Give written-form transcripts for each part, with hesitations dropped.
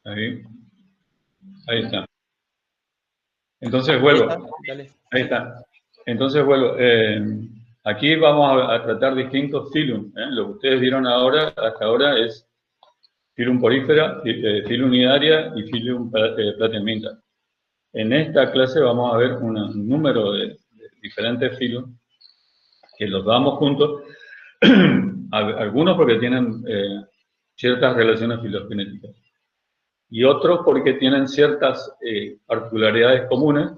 Ahí, ahí está. Entonces vuelvo. Ahí está. Entonces vuelvo. Aquí vamos a tratar distintos filum. Lo que ustedes vieron ahora, hasta ahora, es filum porífera, filum nidaria y filum platyhelmintha. En esta clase vamos a ver un número de diferentes filum que los damos juntos. Algunos porque tienen ciertas relaciones filogenéticas y otros porque tienen ciertas particularidades comunes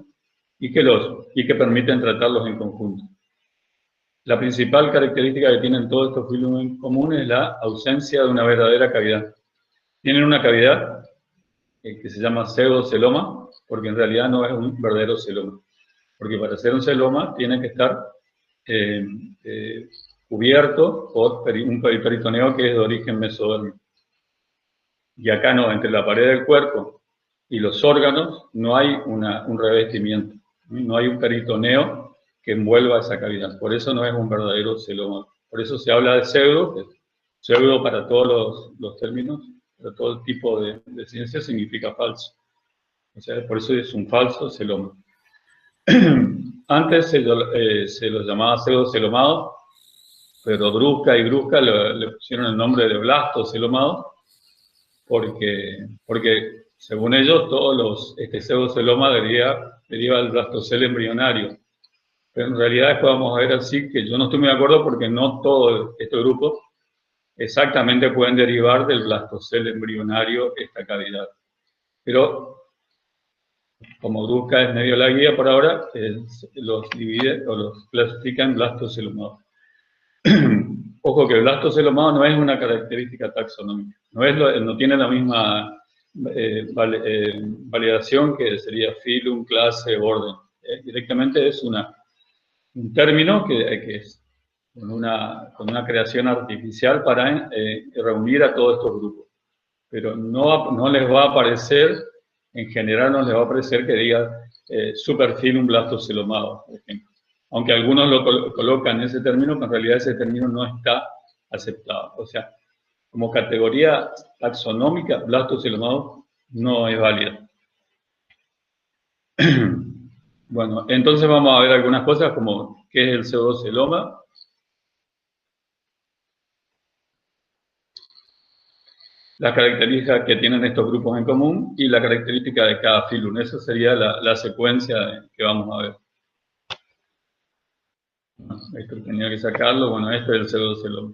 y que permiten tratarlos en conjunto. La principal característica que tienen todos estos filum en común es la ausencia de una verdadera cavidad. Tienen una cavidad que se llama pseudoceloma, porque en realidad no es un verdadero celoma. Porque para ser un celoma tiene que estar cubierto por un peritoneo que es de origen mesodérmico. Y acá no, entre la pared del cuerpo y los órganos no hay un revestimiento, no hay un peritoneo que envuelva esa cavidad. Por eso no es un verdadero celoma. Por eso se habla de pseudo, pseudo para todos los términos, para todo tipo de ciencia significa falso. O sea, por eso es un falso celoma. Antes se lo llamaba pseudocelomado, pero Brusca y Brusca le pusieron el nombre de blastocelomado, porque según ellos, este pseudoceloma deriva del blastocel embrionario. Pero en realidad después vamos a ver así que yo no estoy muy de acuerdo porque no todos estos grupos exactamente pueden derivar del blastocel embrionario esta cavidad. Pero como Brusca es medio la guía por ahora, los divide o los clasifica en blastocelomados. Ojo que el blastocelomado no es una característica taxonómica, no tiene la misma validación que sería filum, clase, orden. Directamente es un término que es con una creación artificial para reunir a todos estos grupos. Pero no les va a aparecer, en general no les va a aparecer que diga superfilum blastocelomado, por ejemplo. Aunque algunos lo colocan ese término, pero en realidad ese término no está aceptado. O sea, como categoría taxonómica, blastocelomado no es válida. Bueno, entonces vamos a ver algunas cosas como qué es el pseudoceloma. Las características que tienen estos grupos en común y la característica de cada filum. Esa sería la secuencia que vamos a ver. Esto tenía que sacarlo. Bueno, este es el pseudoceloma.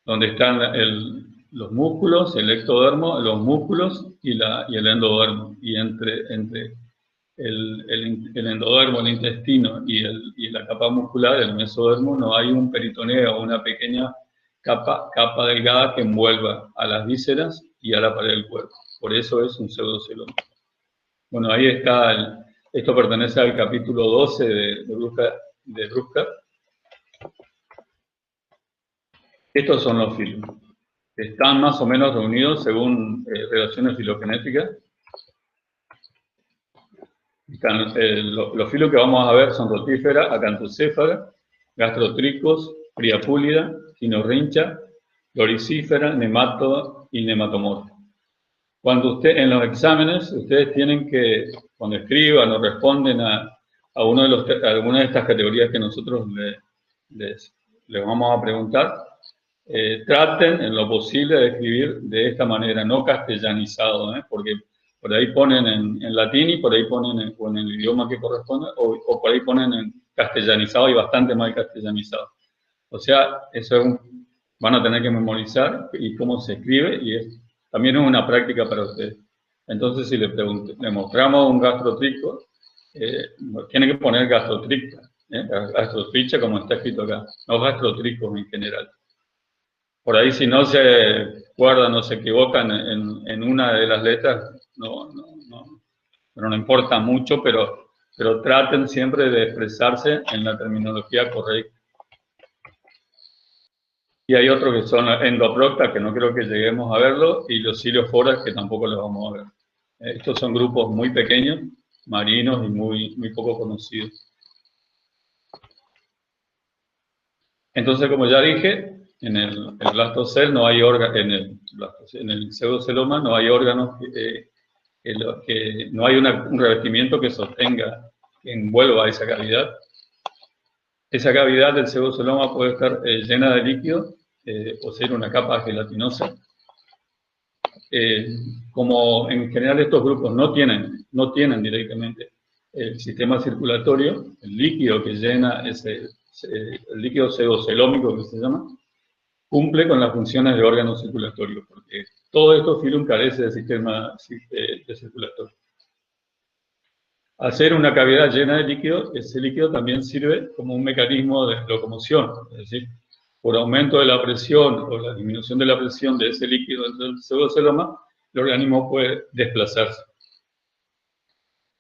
Donde están los músculos, el ectodermo, los músculos y el endodermo. Y entre el endodermo, el intestino y la capa muscular, el mesodermo, no hay un peritoneo, una pequeña capa delgada que envuelva a las vísceras y a la pared del cuerpo. Por eso es un pseudoceloma. Bueno, ahí está, esto pertenece al capítulo 12 de Brusca. Estos son los filum. Están más o menos reunidos según relaciones filogenéticas. Los filos que vamos a ver son rotífera, acantocéfala, gastrotricos, priapúlida, ginorrincha, loricífera, nemato y nematomorfa. Cuando en los exámenes, ustedes tienen que, cuando escriban o responden a alguna de estas categorías que nosotros les vamos a preguntar, traten en lo posible de escribir de esta manera, no castellanizado, porque por ahí ponen en latín y por ahí ponen en el idioma que corresponde, o por ahí ponen en castellanizado y bastante mal castellanizado. O sea, van a tener que memorizar y cómo se escribe, y también es una práctica para ustedes. Entonces, si le mostramos un gastrotrico, tiene que poner gastrotrica, gastrotricha como está escrito acá, no gastrotricos en general. Por ahí, si no se acuerdan o se equivocan en una de las letras, no importa mucho, pero traten siempre de expresarse en la terminología correcta. Y hay otros que son endoprocta, que no creo que lleguemos a verlo, y los cilioforas, que tampoco los vamos a ver. Estos son grupos muy pequeños, marinos y muy poco conocidos. Entonces, como ya dije, el blastocel no hay órganos, en el pseudoceloma no hay órganos, no hay un revestimiento que sostenga, que envuelva esa cavidad. Esa cavidad del pseudoceloma puede estar llena de líquido o ser una capa gelatinosa. Como en general estos grupos no tienen directamente el sistema circulatorio, el líquido que llena el líquido pseudocelómico que se llama, cumple con las funciones de órgano circulatorio, porque todo esto filum carece de sistema de circulatorio. Al ser una cavidad llena de líquido, ese líquido también sirve como un mecanismo de locomoción, es decir, por aumento de la presión o la disminución de la presión de ese líquido dentro del pseudoceloma, el organismo puede desplazarse.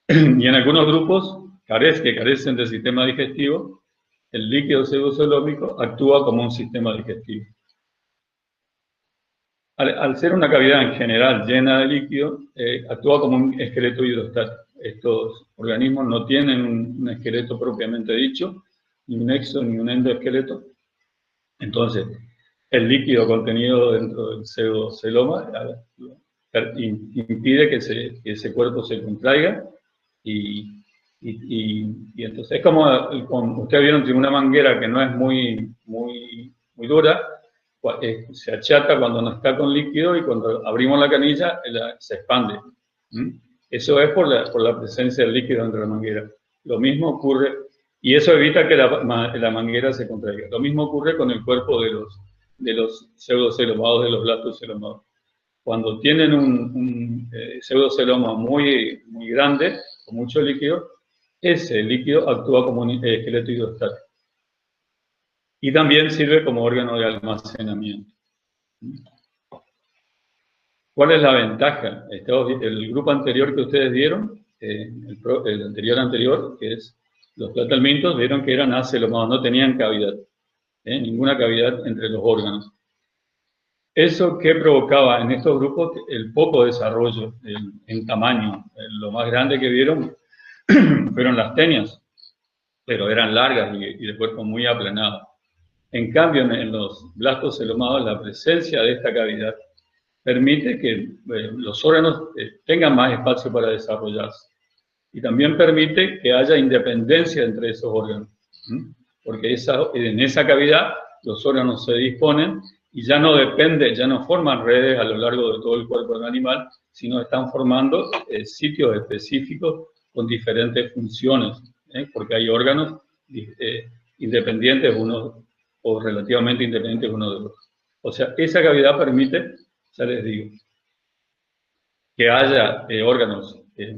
Y en algunos grupos que carecen de sistema digestivo, el líquido pseudocelómico actúa como un sistema digestivo. Al ser una cavidad en general llena de líquido, actúa como un esqueleto hidrostático. Estos organismos no tienen un esqueleto propiamente dicho, ni un exo ni un endoesqueleto. Entonces, el líquido contenido dentro del pseudoceloma impide que ese cuerpo se contraiga y entonces es como ustedes vieron, tiene una manguera que no es muy dura, se achata cuando no está con líquido y cuando abrimos la canilla se expande. Eso es por la presencia del líquido dentro de la manguera. Lo mismo ocurre, y eso evita que la manguera se contraiga. Lo mismo ocurre con el cuerpo de los pseudocelomados, de los blastocelomados. Cuando tienen un pseudoceloma muy grande, con mucho líquido, ese líquido actúa como un esqueleto hidrostático. Y también sirve como órgano de almacenamiento. ¿Cuál es la ventaja? El grupo anterior que ustedes vieron, el anterior, que es los platalmintos, vieron que eran acelomados, no tenían cavidad, ninguna cavidad entre los órganos. ¿Eso qué provocaba en estos grupos? El poco desarrollo en tamaño. Lo más grande que vieron fueron las tenias, pero eran largas y de cuerpo muy aplanado. En cambio, en los blastocelomados, la presencia de esta cavidad permite que los órganos tengan más espacio para desarrollarse. Y también permite que haya independencia entre esos órganos. Porque en esa cavidad los órganos se disponen y ya no forman redes a lo largo de todo el cuerpo del animal, sino están formando sitios específicos con diferentes funciones, porque hay órganos independientes unos o relativamente independientes uno de otros. O sea, esa cavidad permite, ya les digo, que haya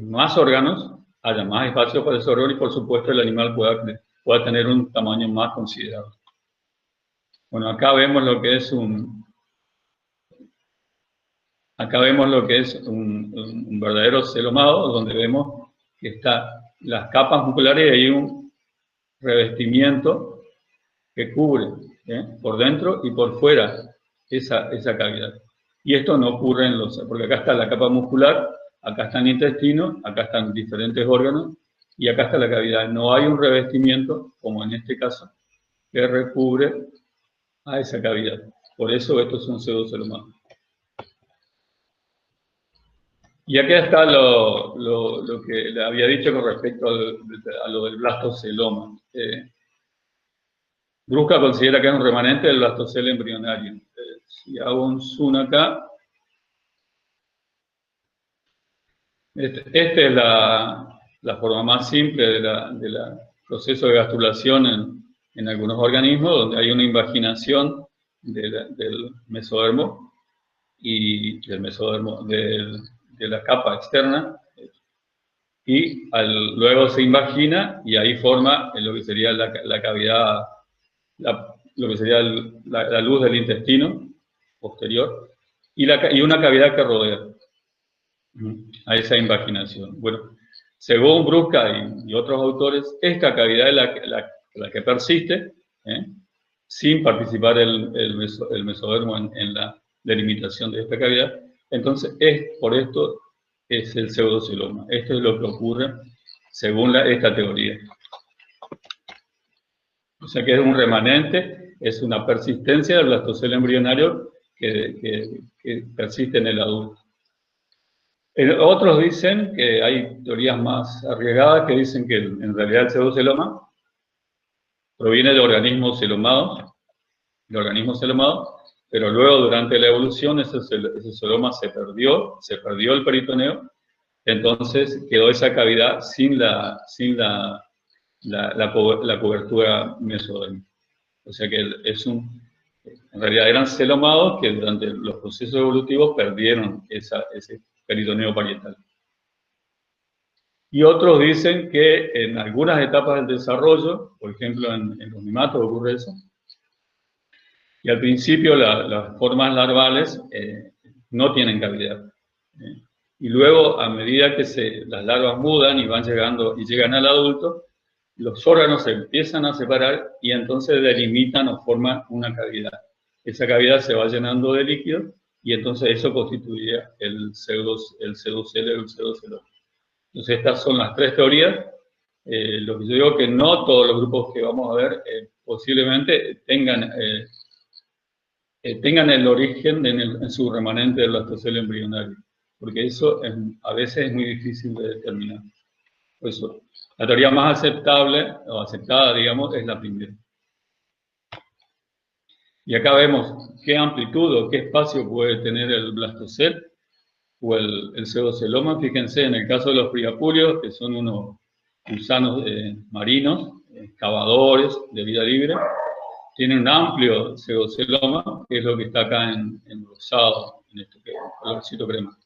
más órganos, haya más espacio para ese órgano y por supuesto el animal pueda tener un tamaño más considerable. Bueno, acá vemos lo que es un verdadero celomado, donde vemos que están las capas musculares y hay un revestimiento que cubre por dentro y por fuera esa cavidad. Y esto no ocurre porque acá está la capa muscular, acá está el intestino, acá están diferentes órganos y acá está la cavidad. No hay un revestimiento, como en este caso, que recubre a esa cavidad. Por eso estos son pseudocelomados. Y acá está lo que le había dicho con respecto a lo del blastoceloma. Brusca considera que es un remanente del blastocel embrionario. Si hago un zoom acá, esta es la forma más simple del proceso de gastrulación en algunos organismos, donde hay una invaginación del mesodermo y de la capa externa, y luego se invagina y ahí forma lo que sería la cavidad, lo que sería la luz del intestino posterior, y una cavidad que rodea a esa invaginación. Bueno, según Brusca y otros autores, esta cavidad es la que persiste, sin participar el mesodermo en la delimitación de esta cavidad. Entonces, por esto es el pseudoceloma. Esto es lo que ocurre según esta teoría. O sea que es un remanente. es una persistencia del blastocelo embrionario que persiste en el adulto. Otros dicen que hay teorías más arriesgadas que dicen que en realidad el pseudoceloma proviene de organismos celomados, pero luego durante la evolución ese celoma se perdió el peritoneo, entonces quedó esa cavidad sin la cobertura mesodérmica. O sea que en realidad eran celomados que durante los procesos evolutivos perdieron ese peritoneo parietal. Y otros dicen que en algunas etapas del desarrollo, por ejemplo en los nematos ocurre eso, y al principio las formas larvales no tienen cavidad. Y luego, a medida que las larvas mudan y van llegando y llegan al adulto, los órganos se empiezan a separar y entonces delimitan o forman una cavidad. Esa cavidad se va llenando de líquido y entonces eso constituye el pseudocelo y el pseudoceloma. Entonces estas son las tres teorías. Lo que yo digo que no todos los grupos que vamos a ver posiblemente tengan el origen en su remanente del blastocelo embrionario, porque eso a veces es muy difícil de determinar. Por eso, la teoría más aceptable, o aceptada, digamos, es la primera. Y acá vemos qué amplitud o qué espacio puede tener el blastocel o el pseudoceloma. Fíjense, en el caso de los priapulios, que son unos gusanos marinos, excavadores de vida libre, tienen un amplio pseudoceloma, que es lo que está acá en rosado, en este colorcito crema.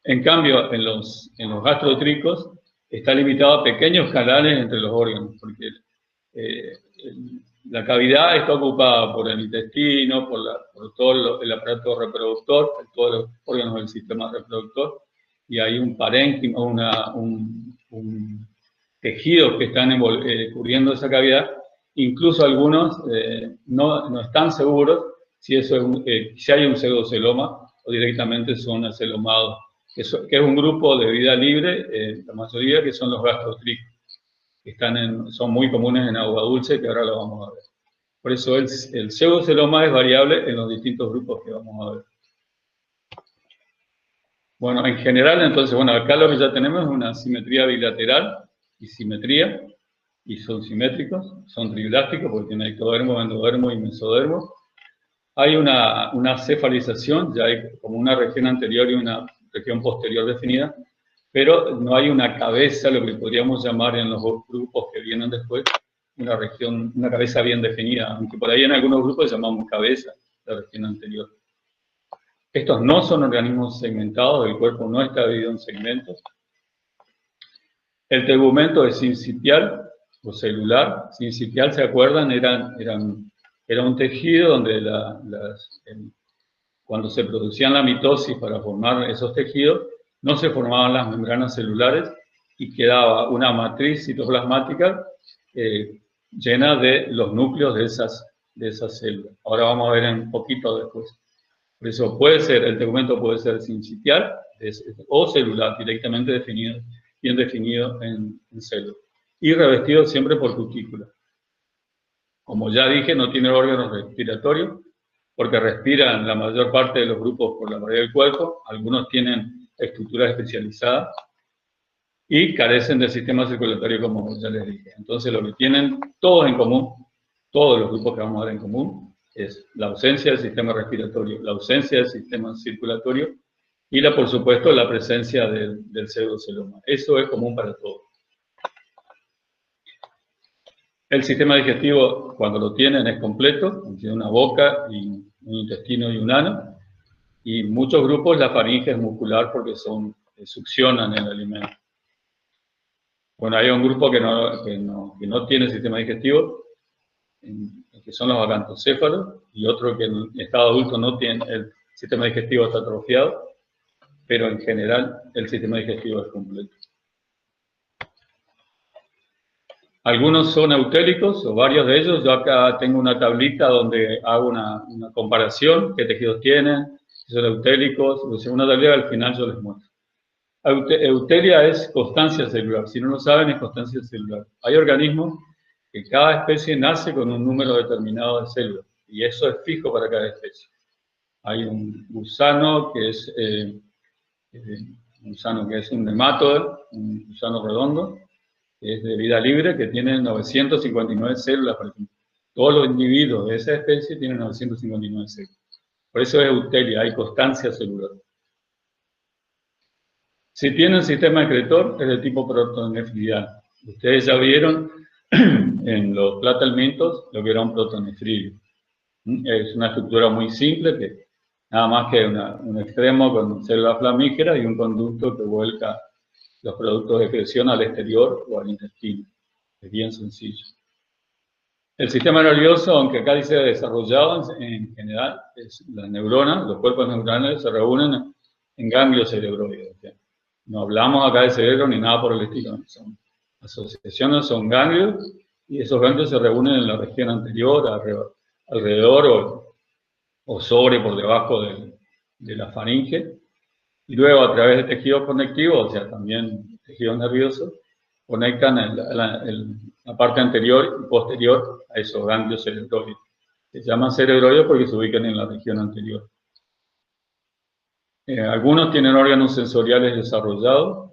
En cambio, en los gastrotricos está limitado a pequeños canales entre los órganos, porque la cavidad está ocupada por el intestino, por todo el aparato reproductor, todos los órganos del sistema reproductor, y hay un parénquima, un tejido que están cubriendo esa cavidad. Incluso algunos no están seguros si hay un pseudoceloma o directamente son acelomados, que es un grupo de vida libre, la mayoría que son los gastrotricos, que son muy comunes en agua dulce, que ahora lo vamos a ver. Por eso el pseudoceloma es variable en los distintos grupos que vamos a ver. Bueno, en general, entonces, acá lo que ya tenemos es una simetría bilateral y simetría, y son simétricos, son triblásticos porque tienen ectodermo, endodermo y mesodermo. Hay una cefalización, ya hay como una región anterior y una región posterior definida, pero no hay una cabeza, lo que podríamos llamar en los grupos que vienen después, una cabeza bien definida, aunque por ahí en algunos grupos llamamos cabeza, la región anterior. Estos no son organismos segmentados, el cuerpo no está dividido en segmentos. El tegumento es sincitial o celular. Sincitial, ¿se acuerdan? Era un tejido donde cuando se producían la mitosis para formar esos tejidos, no se formaban las membranas celulares y quedaba una matriz citoplasmática llena de los núcleos de esas células. Ahora vamos a ver un poquito después. Por eso el tegumento puede ser sincitial o celular, directamente definido, bien definido en células. Y revestido siempre por cutícula. Como ya dije, no tiene órganos respiratorios, porque respiran la mayor parte de los grupos por la pared del cuerpo. Algunos tienen estructuras especializadas y carecen del sistema circulatorio, como ya les dije. Entonces, lo que tienen todos en común, todos los grupos que vamos a ver en común, es la ausencia del sistema respiratorio, la ausencia del sistema circulatorio y, por supuesto, la presencia del pseudoceloma. Eso es común para todos. El sistema digestivo, cuando lo tienen, es completo, tiene una boca, y un intestino y un ano, y muchos grupos la faringe es muscular porque succionan el alimento. Bueno, hay un grupo que no tiene sistema digestivo, que son los acantocéfalos, y otro que en estado adulto no tiene, el sistema digestivo está atrofiado, pero en general el sistema digestivo es completo. Algunos son eutélicos, o varios de ellos. Yo acá tengo una tablita donde hago una comparación, qué tejidos tienen, si son eutélicos, una tablita al final yo les muestro. Eutelia es constancia celular, si no lo saben es constancia celular. Hay organismos que cada especie nace con un número determinado de células, y eso es fijo para cada especie. Hay un gusano que es un nemátodo, un gusano redondo, que es de vida libre, que tiene 959 células, por ejemplo. Todos los individuos de esa especie tienen 959 células. Por eso es eutelia, hay constancia celular. Si tiene un sistema excretor, es de tipo protonefridiano. Ustedes ya vieron en los platelmintos lo que era un protonefridio. Es una estructura muy simple, que nada más que un extremo con células flamígeras y un conducto que vuelca los productos de excreción al exterior o al intestino. Es bien sencillo. El sistema nervioso, aunque acá dice desarrollado, en general, las neuronas, los cuerpos neuronales se reúnen en ganglios cerebroides. ¿Sí? No hablamos acá de cerebro ni nada por el estilo. Son asociaciones, son ganglios, y esos ganglios se reúnen en la región anterior, alrededor o sobre, por debajo de la faringe, y luego a través de tejidos conectivos, o sea, también tejidos nerviosos, conectan la parte anterior y posterior a esos ganglios cerebroides. Se llaman cerebroides porque se ubican en la región anterior. Algunos tienen órganos sensoriales desarrollados,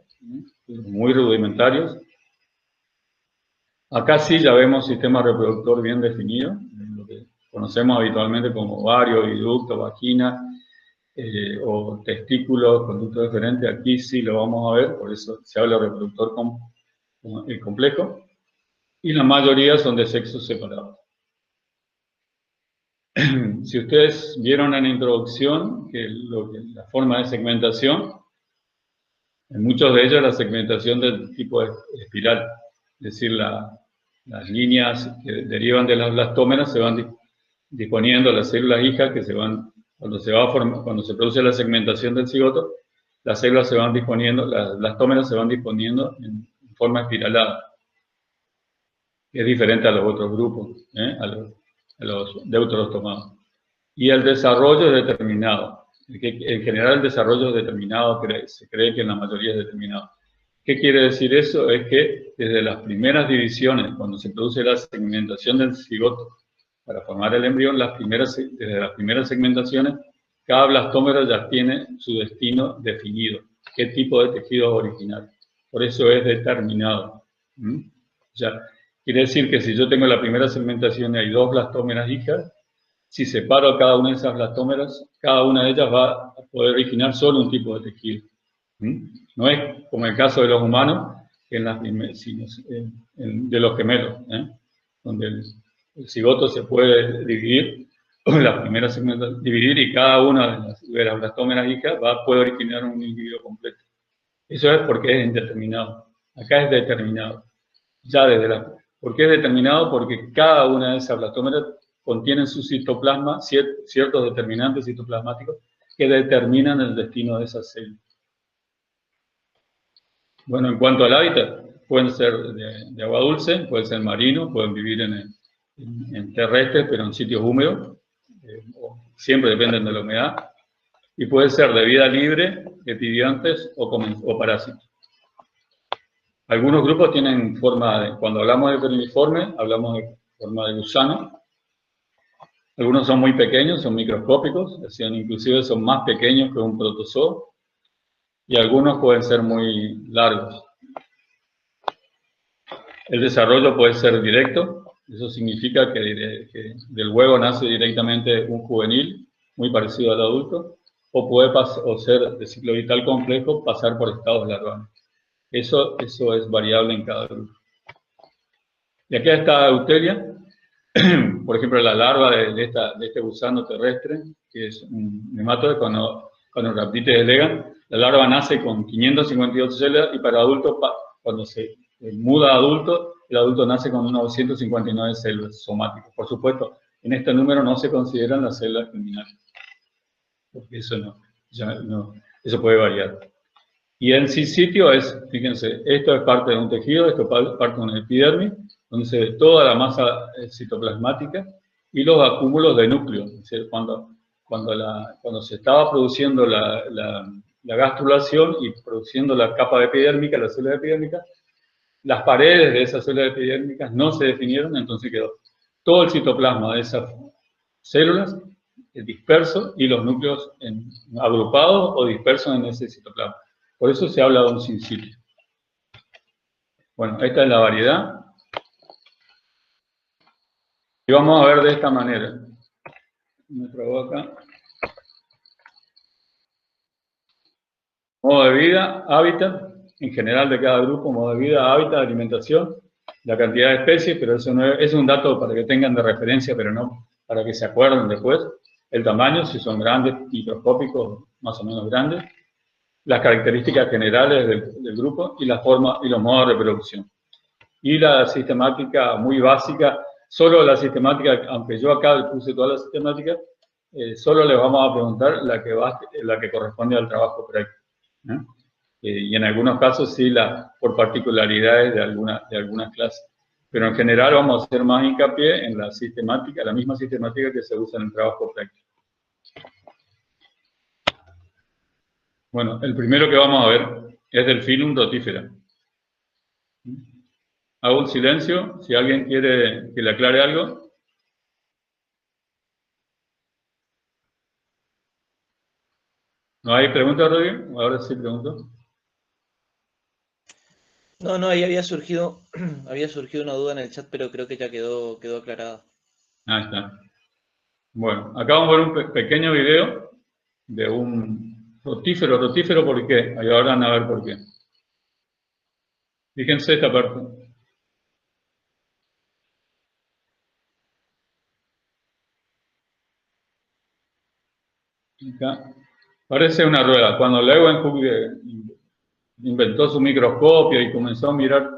muy rudimentarios. Acá sí ya vemos sistema reproductor bien definido, lo que conocemos habitualmente como ovario, ducto, vagina, o testículos, conducto deferente. Aquí sí lo vamos a ver, por eso se habla de reproductor complejo, y la mayoría son de sexos separados. Si ustedes vieron en la introducción la forma de segmentación, en muchos de ellos la segmentación del tipo espiral, es decir, las líneas que derivan de las blastómeras se van disponiendo, las células hijas que se van, cuando se produce la segmentación del cigoto, las células se van disponiendo, las blastómeras se van disponiendo en forma espiralada. Es diferente a los otros grupos, a los deuterostomados. Y el desarrollo es determinado. En general el desarrollo es determinado, se cree que en la mayoría es determinado. ¿Qué quiere decir eso? Es que desde las primeras divisiones, cuando se produce la segmentación del cigoto para formar el embrión, desde las primeras segmentaciones, cada blastómero ya tiene su destino definido, qué tipo de tejido es original. Por eso es determinado. O sea, quiere decir que si yo tengo la primera segmentación y hay dos blastómeras hijas, si separo cada una de esas blastómeras, cada una de ellas va a poder originar solo un tipo de tejido. No es como el caso de los humanos, de los gemelos, donde el cigoto se puede dividir, la primera segmentación, dividir, y cada una de las blastómeras hijas puede originar un individuo completo. Eso es porque es indeterminado. Acá es determinado. ¿Por qué es determinado? Porque cada una de esas blastómeras contienen su citoplasma, ciertos determinantes citoplasmáticos que determinan el destino de esas células. Bueno, en cuanto al hábitat, pueden ser de agua dulce, pueden ser marinos, pueden vivir en terrestres, pero en sitios húmedos, siempre dependen de la humedad, y puede ser de vida libre, epibiontes o parásitos. Algunos grupos tienen cuando hablamos de pereniforme, hablamos de forma de gusano. Algunos son muy pequeños, son microscópicos, inclusive son más pequeños que un protozoo, y algunos pueden ser muy largos. El desarrollo puede ser directo, eso significa que del huevo nace directamente un juvenil, muy parecido al adulto, o puede ser de ciclo vital complejo, pasar por estados larvales. Eso es variable en cada grupo. Y aquí está Eutelia, por ejemplo, la larva de este gusano terrestre, que es un nemátodo con Rhabditis elegans. La larva nace con 558 células, y para adultos, cuando se muda a adulto, el adulto nace con 959 células somáticas. Por supuesto, en este número no se consideran las células criminales, porque eso puede variar. Y en sitio fíjense, esto es parte de un tejido, esto es parte de una epidermis, donde se ve toda la masa citoplasmática y los acúmulos de núcleo. Es decir, cuando se estaba produciendo la gastrulación y produciendo la capa epidérmica, la célula epidérmica, las paredes de esas células epidérmicas no se definieron, entonces quedó todo el citoplasma de esas células disperso y los núcleos agrupados o dispersos en ese citoplasma. Por eso se habla de un sincitio. Bueno, esta es la variedad. Y vamos a ver de esta manera. Me trabo acá. Modo de vida, hábitat, en general de cada grupo, modo de vida, hábitat, alimentación, la cantidad de especies, pero eso no es un dato para que tengan de referencia, pero no para que se acuerden después. El tamaño, si son grandes, microscópicos, más o menos grandes. Las características generales del grupo y la forma y los modos de reproducción. Y la sistemática muy básica, solo la sistemática, aunque yo acá puse toda la sistemática, solo les vamos a preguntar la que corresponde al trabajo práctico. Y en algunos casos sí, por particularidades de algunas clases. Pero en general vamos a hacer más hincapié en la sistemática, la misma sistemática que se usa en el trabajo práctico. Bueno, el primero que vamos a ver es del filum rotífera. Hago un silencio, si alguien quiere que le aclare algo. ¿No hay preguntas, Rodrigo? Ahora sí pregunto. No, ahí había surgido una duda en el chat, pero creo que ya quedó aclarada. Ahí está. Bueno, acá vamos a ver un pequeño video de un rotífero. ¿Rotífero por qué? Ahí ahora van a ver por qué. Fíjense esta parte. Acá. Parece una rueda. Cuando Leeuwenhoek inventó su microscopio y comenzó a mirar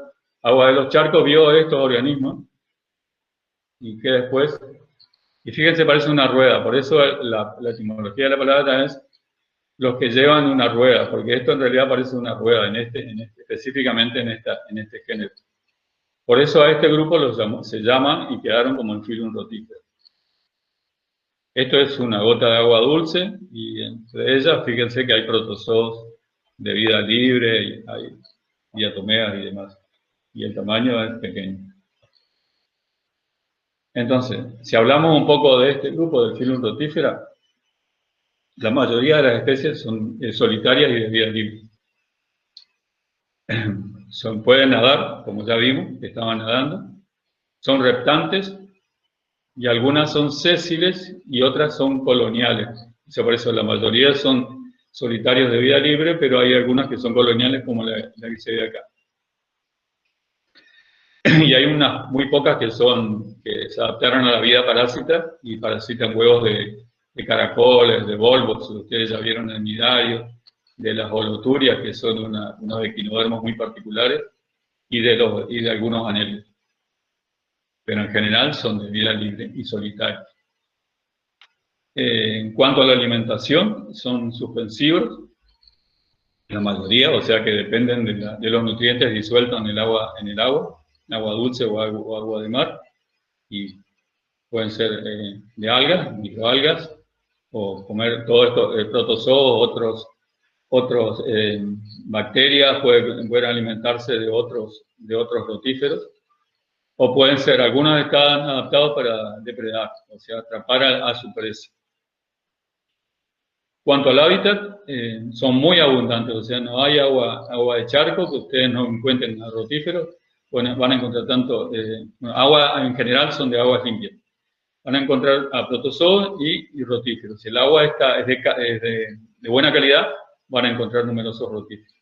agua de los charcos, vio estos organismos. Y que después... Y fíjense, parece una rueda. Por eso la etimología de la palabra es los que llevan una rueda, porque esto en realidad parece una rueda, específicamente en este género. Por eso a este grupo se llaman y quedaron como el filum rotífero. Esto es una gota de agua dulce y entre ellas, fíjense que hay protozoos de vida libre, y hay diatomeas y demás. Y el tamaño es pequeño. Entonces, si hablamos un poco de este grupo del filum rotífera, la mayoría de las especies son solitarias y de vida libre. Pueden nadar, como ya vimos, que estaban nadando. Son reptantes y algunas son sésiles y otras son coloniales. O sea, por eso la mayoría son solitarios de vida libre, pero hay algunas que son coloniales como la que se ve acá. Y hay unas muy pocas que se adaptaron a la vida parásita y parasitan huevos de caracoles, de volvos, ustedes ya vieron el nidario, de las holoturias, que son unos equinodermos muy particulares, y de algunos anélidos. Pero en general son de vida libre y solitarios. En cuanto a la alimentación, son suspensivos, la mayoría, o sea que dependen de los nutrientes disueltos en el agua dulce o agua de mar, y pueden ser de algas, microalgas, o comer todo esto, protozoos, otros bacterias, pueden alimentarse de otros rotíferos, o pueden ser, algunos están adaptados para depredar, o sea, atrapar a su presa. Cuanto al hábitat, son muy abundantes, o sea, no hay agua de charco que ustedes no encuentren en rotíferos, van a encontrar tanto, agua en general son de aguas limpias. Van a encontrar a protozoos y rotíferos. Si el agua es de buena calidad, van a encontrar numerosos rotíferos.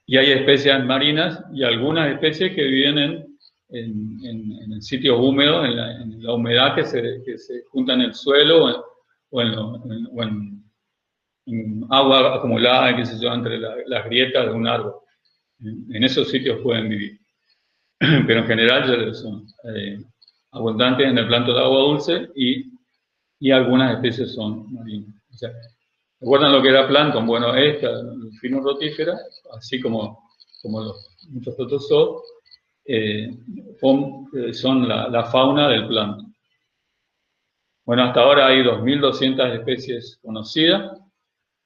Y hay especies marinas y algunas especies que viven en sitios húmedos, en la humedad que se junta en el suelo o en agua acumulada, qué sé yo, entre las grietas de un árbol. En esos sitios pueden vivir. Pero en general son abundantes en el planto de agua dulce y algunas especies son marinas. O sea, ¿recuerdan lo que era plancton? Bueno, esta, el filum rotífera, así como muchos protozoos, son la fauna del plancton. Bueno, hasta ahora hay 2.200 especies conocidas.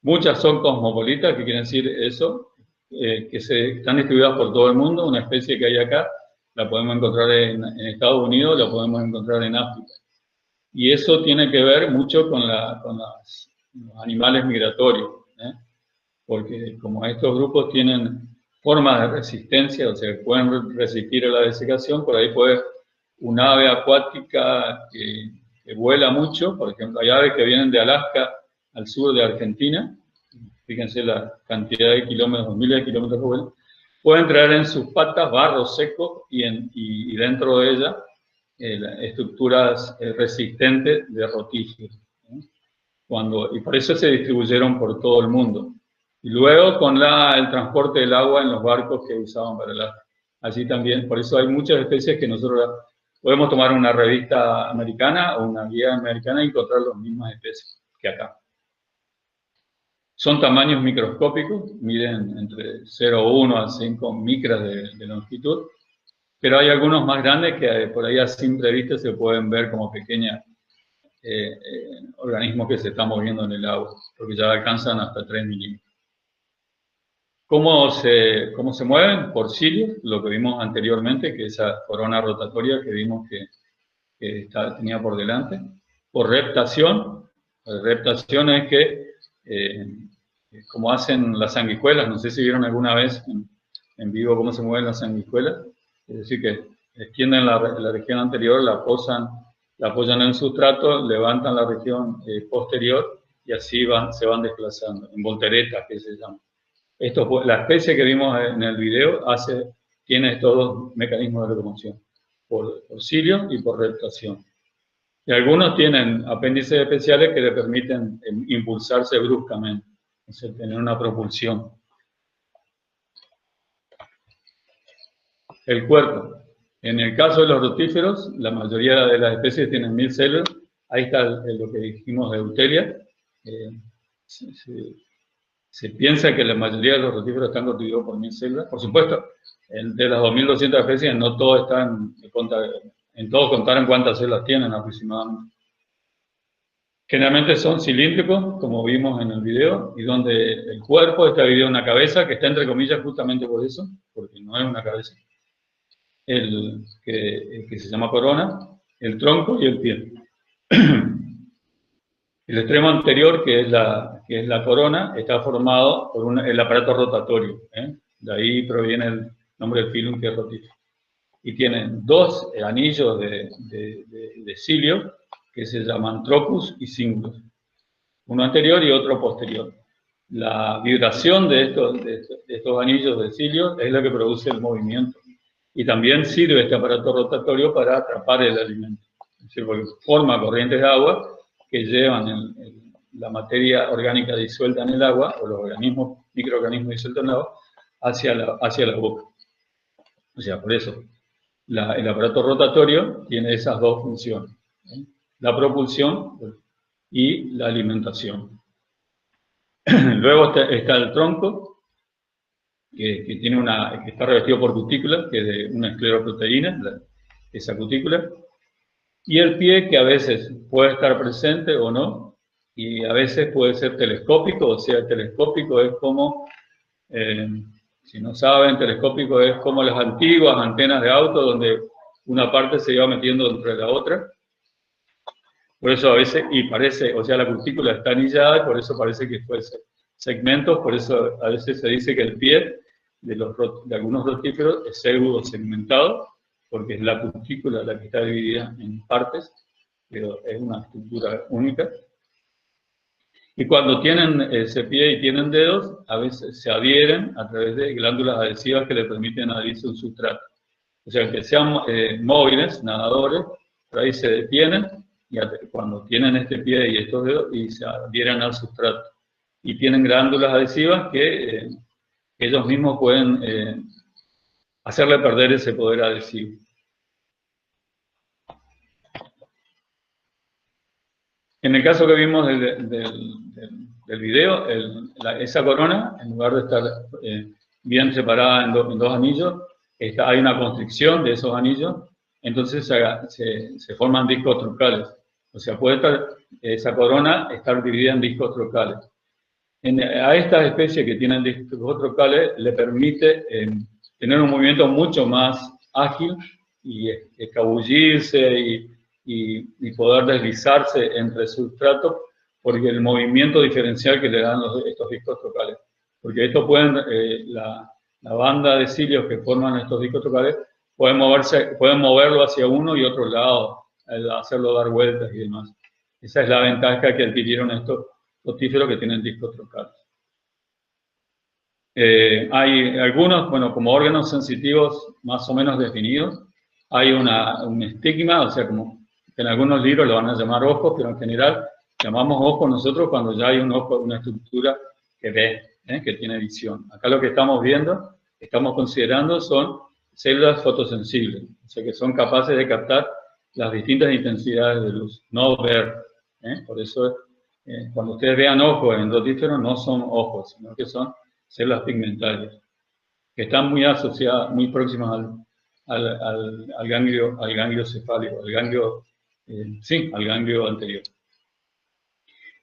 Muchas son cosmopolitas, que quieren decir eso, que están distribuidas por todo el mundo. Una especie que hay acá la podemos encontrar en Estados Unidos, la podemos encontrar en África. Y eso tiene que ver mucho con los animales migratorios, ¿eh? Porque como estos grupos tienen formas de resistencia, o sea, pueden resistir a la desecación, por ahí puede un ave acuática que vuela mucho, por ejemplo, hay aves que vienen de Alaska al sur de Argentina, fíjense la cantidad de kilómetros, miles de kilómetros que vuelan, pueden traer en sus patas barro seco y dentro de ella estructuras resistentes de rotíferos, ¿eh? Y por eso se distribuyeron por todo el mundo. Y luego con el transporte del agua en los barcos que usaban para allí también, por eso hay muchas especies que nosotros podemos tomar una revista americana o una guía americana y encontrar las mismas especies que acá. Son tamaños microscópicos, miden entre 0,1 a 5 micras de longitud, pero hay algunos más grandes que por ahí a simple vista se pueden ver como pequeños organismos que se están moviendo en el agua, porque ya alcanzan hasta 3 milímetros. ¿Cómo se mueven? Por cilios, lo que vimos anteriormente, que esa corona rotatoria que vimos que tenía por delante. Por reptación. La reptación es que, como hacen las sanguijuelas, no sé si vieron alguna vez en vivo cómo se mueven las sanguijuelas, es decir, que extienden la región anterior, la apoyan en el sustrato, levantan la región posterior y así se van desplazando, en volteretas que se llaman. La especie que vimos en el video tiene estos dos mecanismos de locomoción, por cilios y por reptación. Y algunos tienen apéndices especiales que le permiten impulsarse bruscamente, o sea, tener una propulsión. El cuerpo. En el caso de los rotíferos, la mayoría de las especies tienen 1000 células. Ahí está lo que dijimos de Eutelia. Se piensa que la mayoría de los rotíferos están constituidos por 1000 células. Por supuesto, de las 2200 especies, no todos están, en todos contaron cuántas células tienen aproximadamente. Generalmente son cilíndricos, como vimos en el video, y donde el cuerpo está dividido en una cabeza, que está entre comillas justamente por eso, porque no es una cabeza, el que se llama corona, el tronco y el pie. El extremo anterior, que es la corona, está formado por el aparato rotatorio, ¿eh? De ahí proviene el nombre del filum, que es rotífero. Y tienen dos anillos de cilio que se llaman trocus y cingulus, uno anterior y otro posterior. La vibración de estos anillos de cilio es la que produce el movimiento. Y también sirve este aparato rotatorio para atrapar el alimento. Es decir, porque forma corrientes de agua que llevan la materia orgánica disuelta en el agua, o los microorganismos disueltos en el agua, hacia la boca. O sea, por eso, el aparato rotatorio tiene esas dos funciones, ¿eh? La propulsión y la alimentación. Luego está el tronco, que está revestido por cutícula, que es de una escleroproteína, esa cutícula. Y el pie, que a veces puede estar presente o no, y a veces puede ser telescópico, o sea, telescópico es como, si no saben, telescópico es como las antiguas antenas de auto, donde una parte se iba metiendo dentro de la otra. Por eso a veces, o sea, la cutícula está anillada, y por eso parece que fue segmentos, por eso a veces se dice que el pie de algunos rotíferos es pseudo segmentado, porque es la cutícula la que está dividida en partes, pero es una estructura única. Y cuando tienen ese pie y tienen dedos, a veces se adhieren a través de glándulas adhesivas que le permiten adherirse a un sustrato. O sea, que sean móviles, nadadores, por ahí se detienen, y cuando tienen este pie y estos dedos, y se adhieren al sustrato. Y tienen glándulas adhesivas que ellos mismos pueden hacerle perder ese poder adhesivo. En el caso que vimos del video, esa corona, en lugar de estar bien separada en dos anillos, hay una constricción de esos anillos, entonces se forman discos troncales. O sea, puede esa corona estar dividida en discos troncales. A estas especies que tienen discos trocales le permite tener un movimiento mucho más ágil y escabullirse y poder deslizarse entre sustratos, porque el movimiento diferencial que le dan estos discos trocales. Porque estos pueden, la banda de cilios que forman estos discos trocales pueden moverlo hacia uno y otro lado, hacerlo dar vueltas y demás. Esa es la ventaja que adquirieron estos rotíferos que tienen discos trocales. Hay algunos, bueno, como órganos sensitivos más o menos definidos. Hay un estigma, o sea, como que en algunos libros lo van a llamar ojos, pero en general llamamos ojos nosotros cuando ya hay un ojo, una estructura que ve, que tiene visión. Acá lo que estamos viendo, estamos considerando son células fotosensibles, o sea, que son capaces de captar las distintas intensidades de luz, no ver. Por eso, cuando ustedes vean ojos en rotíferos, no son ojos, sino que son células pigmentarias, que están muy asociadas, muy próximas al ganglio cefálico, al ganglio anterior.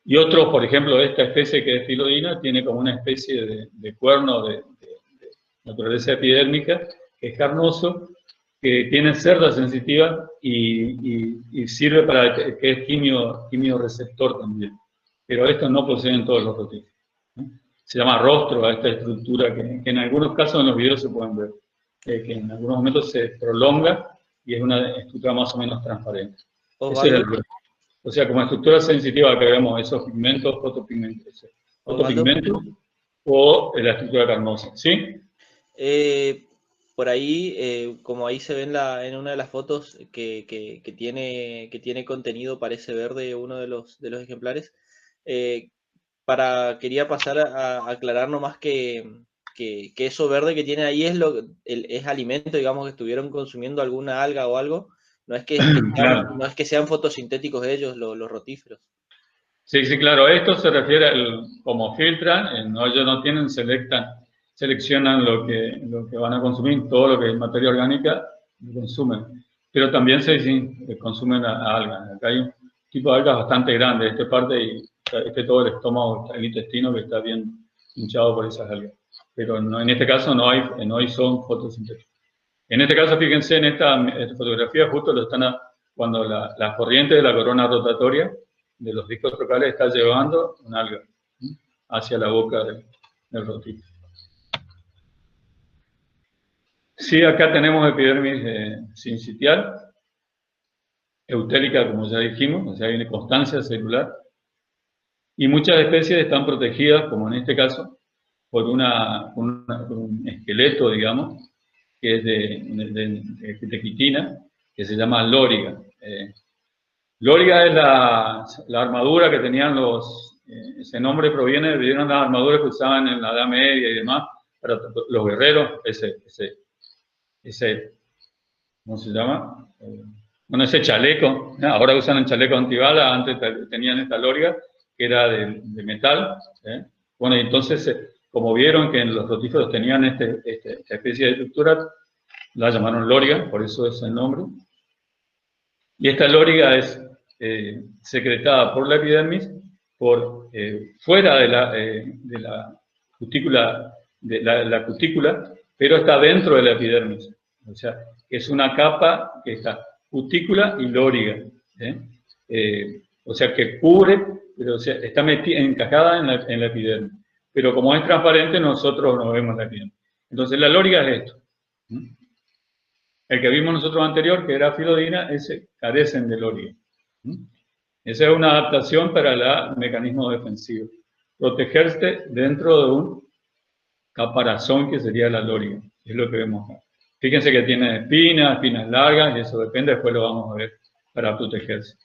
Y otros, por ejemplo, esta especie que es Filodina, tiene como una especie de cuerno de naturaleza epidérmica, que es carnoso, que tiene cerda sensitiva y sirve para que es quimioreceptor también. Pero esto no poseen todos los rotíferos. Se llama rostro a esta estructura que en algunos casos en los videos se pueden ver, que en algunos momentos se prolonga y es una estructura más o menos transparente. Ese es el rostro. O sea, como estructura sensitiva que vemos esos pigmentos, fotopigmentos o la estructura carnosa, ¿sí? Por ahí, como ahí se ve en una de las fotos que tiene contenido, parece verde uno de los ejemplares. Quería pasar a aclarar nomás que eso verde que tiene ahí es alimento, digamos, que estuvieron consumiendo alguna alga o algo. No es que Claro. no es que sean fotosintéticos ellos, los rotíferos. Sí, sí, claro. Esto se refiere a cómo filtran, ellos no tienen, seleccionan lo que van a consumir, todo lo que es materia orgánica, lo consumen. Pero también se consumen algas. Acá hay un tipo de algas bastante grande, esta parte y todo el estómago, el intestino que está bien hinchado por esas algas. Pero no, en este caso no hay son fotosintéticos. En este caso, fíjense, en esta fotografía justo cuando la corriente de la corona rotatoria de los discos trocales está llevando un alga hacia la boca del rotífero. Sí, acá tenemos epidermis sincitial, eutélica, como ya dijimos, o sea, hay una constancia celular. Y muchas especies están protegidas, como en este caso, por un esqueleto, digamos, que es de quitina, que se llama lóriga. Lóriga es la armadura que tenían ese nombre proviene de una armadura que usaban en la Edad Media y demás, para los guerreros, ¿cómo se llama? Bueno, ese chaleco, ahora usan el chaleco antibala, antes tenían esta lóriga, que era de metal. Bueno, y entonces, como vieron que en los rotíferos tenían esta especie de estructura, la llamaron lóriga, por eso es el nombre. Y esta lóriga es secretada por la epidermis fuera de la cutícula, la cutícula, pero está dentro de la epidermis. O sea, es una capa que está cutícula y lóriga. O sea, que cubre, pero o sea, está encajada en la epidermis. Pero como es transparente, nosotros no vemos la epidermis. Entonces, la lóriga es esto. El que vimos nosotros anterior, que era Filodina, ese carecen de lóriga. Esa es una adaptación para el mecanismo defensivo. Protegerse dentro de un caparazón que sería la lóriga. Es lo que vemos acá. Fíjense que tiene espinas largas, y eso depende, después lo vamos a ver, para protegerse.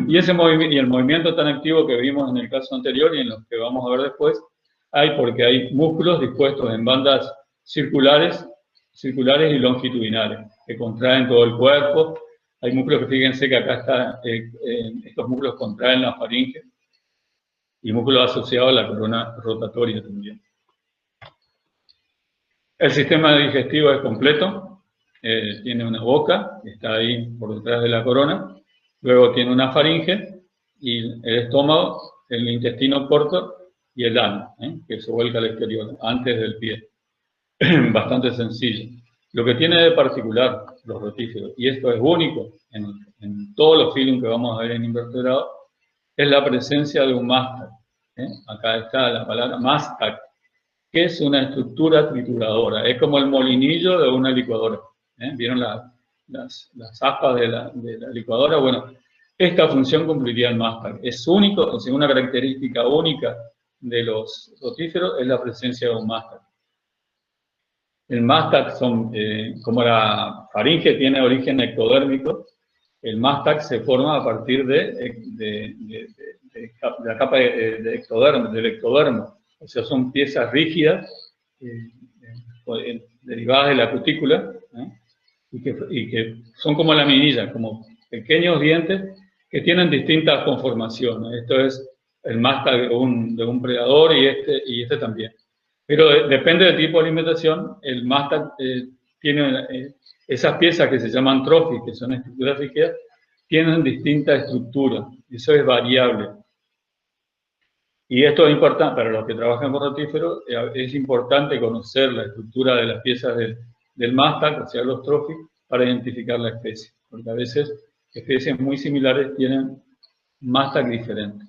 Y el movimiento tan activo que vimos en el caso anterior y en los que vamos a ver después, porque hay músculos dispuestos en bandas circulares y longitudinales, que contraen todo el cuerpo. Hay músculos que fíjense que acá está, estos músculos contraen la faringe, y músculos asociados a la corona rotatoria también. El sistema digestivo es completo, tiene una boca, que está ahí por detrás de la corona, luego tiene una faringe, y el estómago, el intestino corto, y el ano, que se vuelca al exterior, antes del pie. Bastante sencillo. Lo que tiene de particular los rotíferos, y esto es único en todos los filum que vamos a ver en invertebrados, es la presencia de un mástag. Acá está la palabra mástag, que es una estructura trituradora, es como el molinillo de una licuadora. ¿Vieron las aspas de la licuadora? Bueno, esta función cumpliría el mástag. Es único, o sea, una característica única de los rotíferos es la presencia de un mástag. El mástag como la faringe tiene origen ectodérmico, el mástag se forma a partir de la capa del ectodermo. O sea, son piezas rígidas derivadas de la cutícula, y que son como laminillas, como pequeños dientes que tienen distintas conformaciones. Esto es el mástag de un predador y este también. Pero depende del tipo de alimentación, el mástag tiene esas piezas que se llaman trophy, que son estructuras rígidas, tienen distinta estructura. Eso es variable. Y esto es importante, para los que trabajan con rotíferos, es importante conocer la estructura de las piezas del mástag, o sea, los trophy, para identificar la especie. Porque a veces especies muy similares tienen mástag diferentes.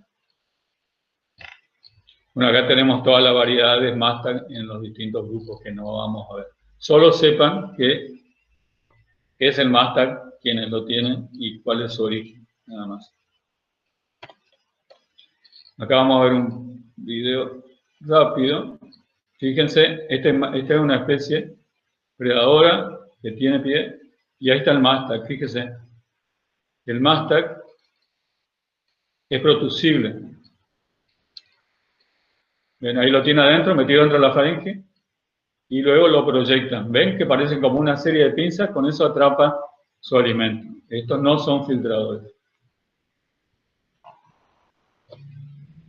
Bueno, acá tenemos todas las variedades mástag en los distintos grupos que no vamos a ver. Solo sepan qué es el mástag, quiénes lo tienen y cuál es su origen, nada más. Acá vamos a ver un video rápido. Fíjense, esta es una especie predadora que tiene pie, y ahí está el mástag, fíjense. El mástag es protusible. Ven, ahí lo tiene adentro, metido dentro de la faringe, y luego lo proyectan. ¿Ven que parecen como una serie de pinzas? Con eso atrapa su alimento. Estos no son filtradores.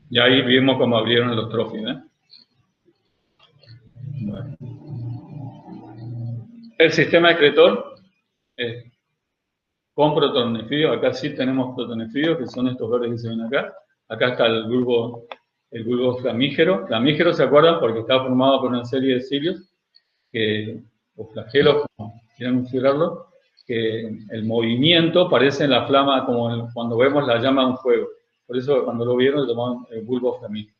Y ahí vimos cómo abrieron los trófidos. Bueno. El sistema excretor con protonefidios. Acá sí tenemos protonefidios, que son estos verdes que se ven acá. Acá está el bulbo flamígero. Flamígero, ¿se acuerdan? Porque está formado por una serie de cilios, o flagelos, como quieran considerarlo, que el movimiento parece en la flama, como cuando vemos la llama de un fuego. Por eso, cuando lo vieron, lo llamaban el bulbo flamígero.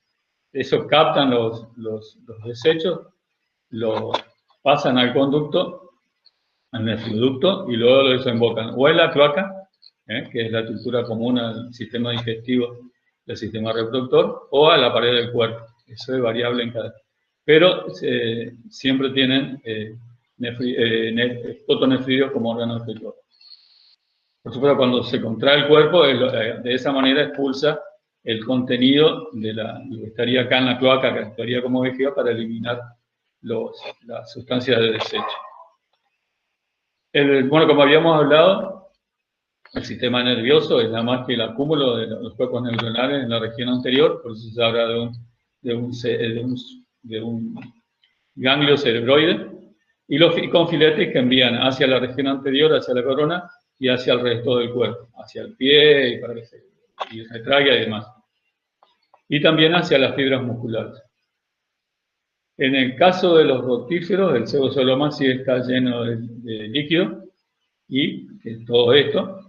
Eso captan los desechos, lo pasan al conducto, al nefroducto, y luego lo desembocan o en la cloaca, que es la estructura común al sistema digestivo del sistema reproductor, o a la pared del cuerpo. Eso es variable en cada. Pero siempre tienen fotonefridios como órgano excretor. Por supuesto, cuando se contrae el cuerpo, de esa manera expulsa el contenido de lo que estaría acá en la cloaca, que actuaría como vejiga para eliminar las sustancias de desecho. Bueno, como habíamos hablado, el sistema nervioso es nada más que el acúmulo de los cuerpos neuronales en la región anterior, por eso se habla de un ganglio cerebroide, y con filetes que envían hacia la región anterior, hacia la corona, y hacia el resto del cuerpo, hacia el pie, y para que se retraiga y demás. Y también hacia las fibras musculares. En el caso de los rotíferos, el cebosoloma sí está lleno de líquido, y todo esto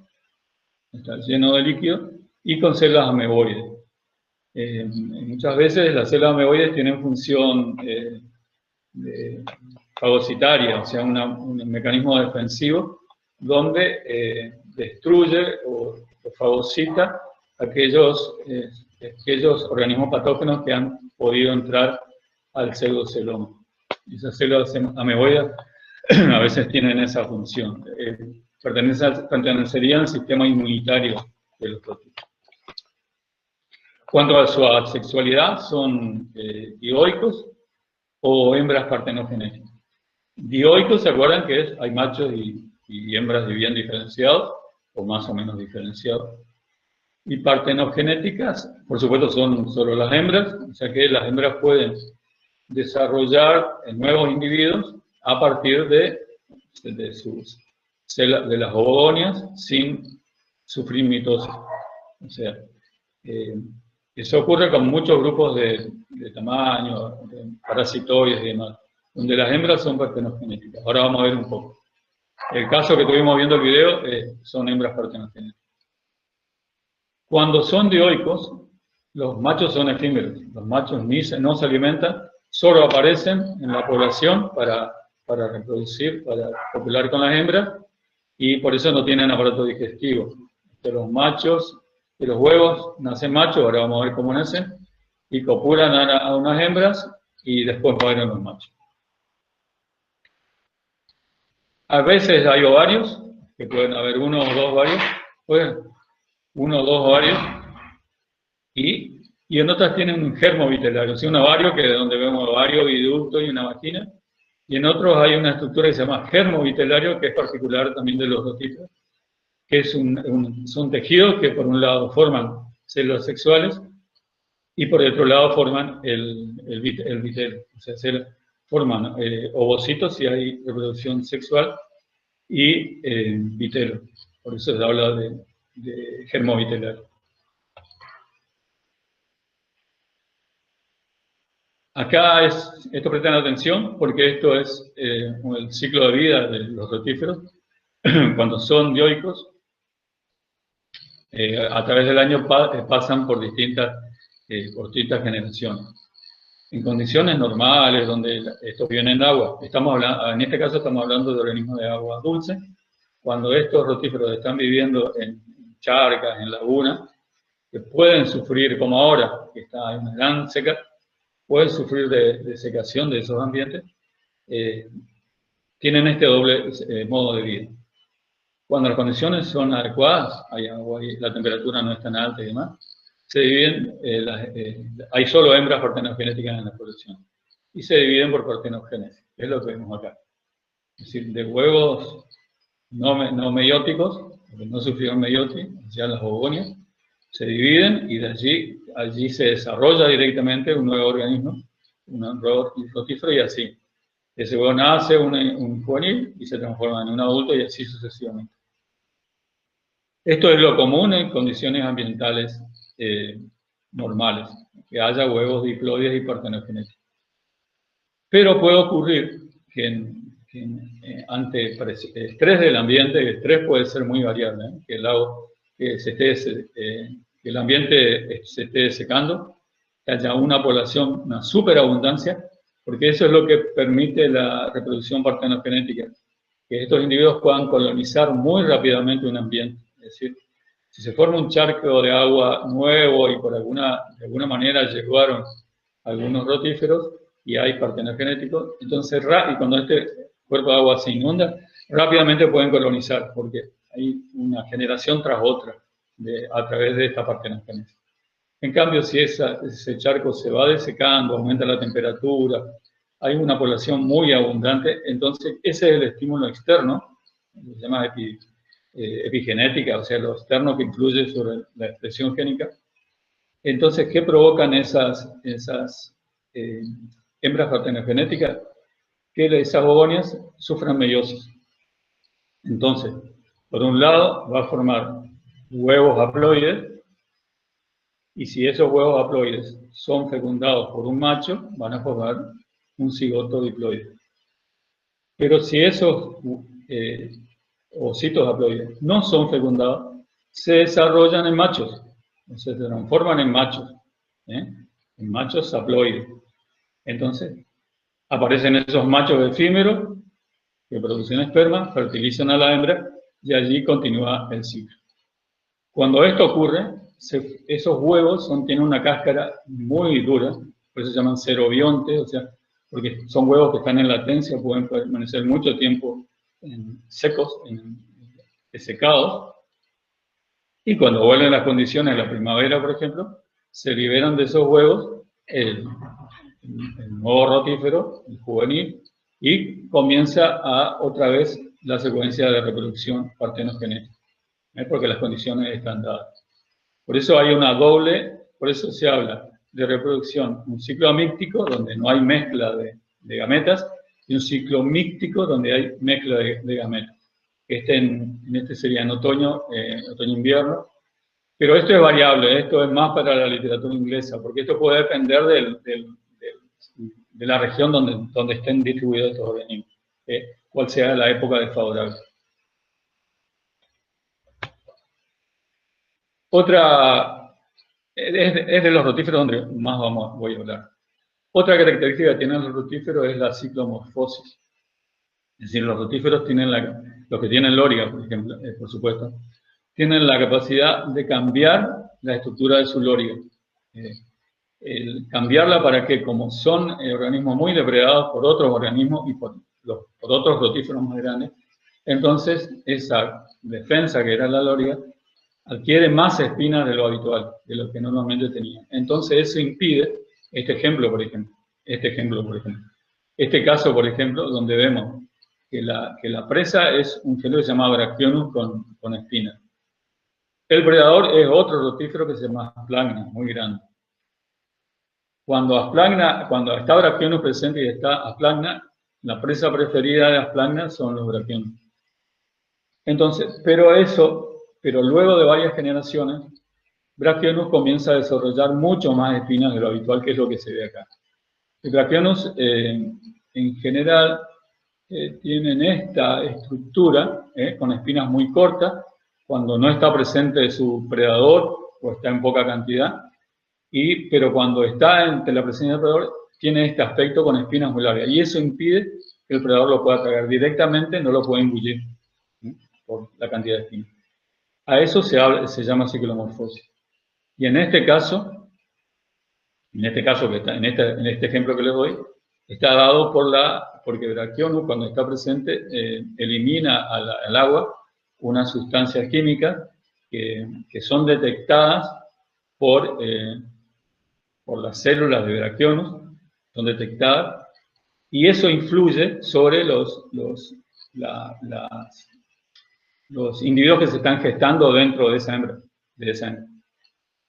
está lleno de líquido, y con células ameboides. Muchas veces las células ameboides tienen función fagocitaria, o sea, un mecanismo defensivo, donde destruye o fagocita aquellos organismos patógenos que han podido entrar al pseudoceloma. Esas células ameboides a veces tienen esa función. Pertenecerían al sistema inmunitario de los rotíferos. Cuanto a su asexualidad, son dioicos o hembras partenogenéticas. Dioicos, ¿se acuerdan que hay machos y hembras bien diferenciados, o más o menos diferenciados? Y partenogenéticas, por supuesto, son solo las hembras, o sea que las hembras pueden desarrollar nuevos individuos a partir de las ovogonias sin sufrir mitosis. O sea, eso ocurre con muchos grupos de de tamaño, de parasitoides y demás, donde las hembras son partenogenéticas. Ahora vamos a ver un poco. El caso que estuvimos viendo el video son hembras partenogenéticas. Cuando son dioicos, los machos son efímeros. Los machos no se alimentan, solo aparecen en la población para reproducir, para copular con las hembras, y por eso no tienen aparato digestivo. De los machos, de los huevos, nacen machos, ahora vamos a ver cómo nacen, y copulan a unas hembras, y después mueren los machos. A veces hay ovarios, que pueden haber uno o dos ovarios, uno o dos ovarios, y en otras tienen un germo vitelario, o sea, un ovario, que es donde vemos ovario, viducto y una vagina, y en otros hay una estructura que se llama germo vitelario, que es particular también de los rotíferos, que son tejidos que por un lado forman células sexuales, y por el otro lado forman el vitelo, o sea, forman ovocitos si hay reproducción sexual, y vitelo, por eso se habla de germo vitelario. Acá esto presten atención porque esto es el ciclo de vida de los rotíferos. Cuando son dioicos, a través del año pasan por distintas generaciones. En condiciones normales, donde estos viven en agua, en este caso estamos hablando de organismos de agua dulce. Cuando estos rotíferos están viviendo en charcas, en lagunas, que pueden sufrir, como ahora, que está en una gran seca, pueden sufrir de secación de esos ambientes, tienen este doble modo de vida. Cuando las condiciones son adecuadas, hay agua y la temperatura no es tan alta y demás, se dividen, hay solo hembras partenogenéticas en la población, y se dividen por partenogénesis, es lo que vemos acá. Es decir, de huevos no meióticos, que no sufrieron meiosis, o sea, las ovogonias, se dividen y de allí se desarrolla directamente un nuevo organismo, un nuevo rotífero, y así. Ese huevo nace un juvenil y se transforma en un adulto y así sucesivamente. Esto es lo común en condiciones ambientales normales, que haya huevos diploides y partenogenéticos. Pero puede ocurrir que ante estrés del ambiente, el estrés puede ser muy variable, que el ambiente se esté secando, que haya una población, una superabundancia, porque eso es lo que permite la reproducción partenogenética, que estos individuos puedan colonizar muy rápidamente un ambiente. Es decir, si se forma un charco de agua nuevo y de alguna manera llegaron algunos rotíferos y hay partenogenéticos, entonces, y cuando este cuerpo de agua se inunda, rápidamente pueden colonizar, porque hay una generación tras otra a través de esta partenogénesis. En cambio, si ese charco se va desecando, aumenta la temperatura, hay una población muy abundante, entonces ese es el estímulo externo, se llama epigenética, o sea, lo externo que influye sobre la expresión génica. Entonces, ¿qué provocan esas hembras partenogenéticas? Que esas ovogonias sufran meiosis. Entonces, por un lado, va a formar huevos haploides, y si esos huevos haploides son fecundados por un macho, van a formar un cigoto diploide. Pero si esos ocitos haploides no son fecundados, se desarrollan en machos, o se transforman en machos haploides. Entonces, aparecen esos machos efímeros que producen esperma, fertilizan a la hembra y allí continúa el ciclo. Cuando esto ocurre, esos huevos tienen una cáscara muy dura, por eso se llaman seroviontes, o sea, porque son huevos que están en latencia, pueden permanecer mucho tiempo secos, secados, y cuando vuelven las condiciones de la primavera, por ejemplo, se liberan de esos huevos el nuevo rotífero, el juvenil, y comienza otra vez la secuencia de reproducción partenogenética, porque las condiciones están dadas. Por eso hay por eso se habla de reproducción, un ciclo amíctico donde no hay mezcla de gametas, y un ciclo míctico donde hay mezcla de gametas. En este sería en otoño-invierno, Pero esto es variable, esto es más para la literatura inglesa, porque esto puede depender de la región donde estén distribuidos estos organismos, cuál sea la época desfavorable. Otra, es de los rotíferos donde más voy a hablar. Otra característica que tienen los rotíferos es la ciclomorfosis. Es decir, los rotíferos tienen los que tienen loriga, por ejemplo, por supuesto, tienen la capacidad de cambiar la estructura de su loriga. Cambiarla para que, como son organismos muy depredados por otros organismos y por otros rotíferos más grandes, entonces esa defensa que era la loriga adquiere más espinas de lo habitual, de lo que normalmente tenía. Entonces eso impide, este caso, por ejemplo, donde vemos que la presa es un género que se llama Brachionus con espinas. El predador es otro rotífero que se llama Asplagna, muy grande. Cuando está Brachionus presente y está Asplagna, la presa preferida de Asplagna son los Brachionus. Entonces, pero luego de varias generaciones, Brachionus comienza a desarrollar mucho más espinas de lo habitual, que es lo que se ve acá. El Brachionus, en general, tienen esta estructura, con espinas muy cortas, cuando no está presente su predador o está en poca cantidad, pero cuando está entre la presencia del predador, tiene este aspecto con espinas muy largas. Y eso impide que el predador lo pueda tragar directamente, no lo puede engullir, por la cantidad de espinas. A eso se llama ciclomorfosis. Y en este caso que está, en este ejemplo que les doy, está dado porque Brachionus, cuando está presente, elimina al agua unas sustancias químicas que son detectadas por las células de Brachionus, son detectadas, y eso influye sobre los individuos que se están gestando dentro de esa hembra.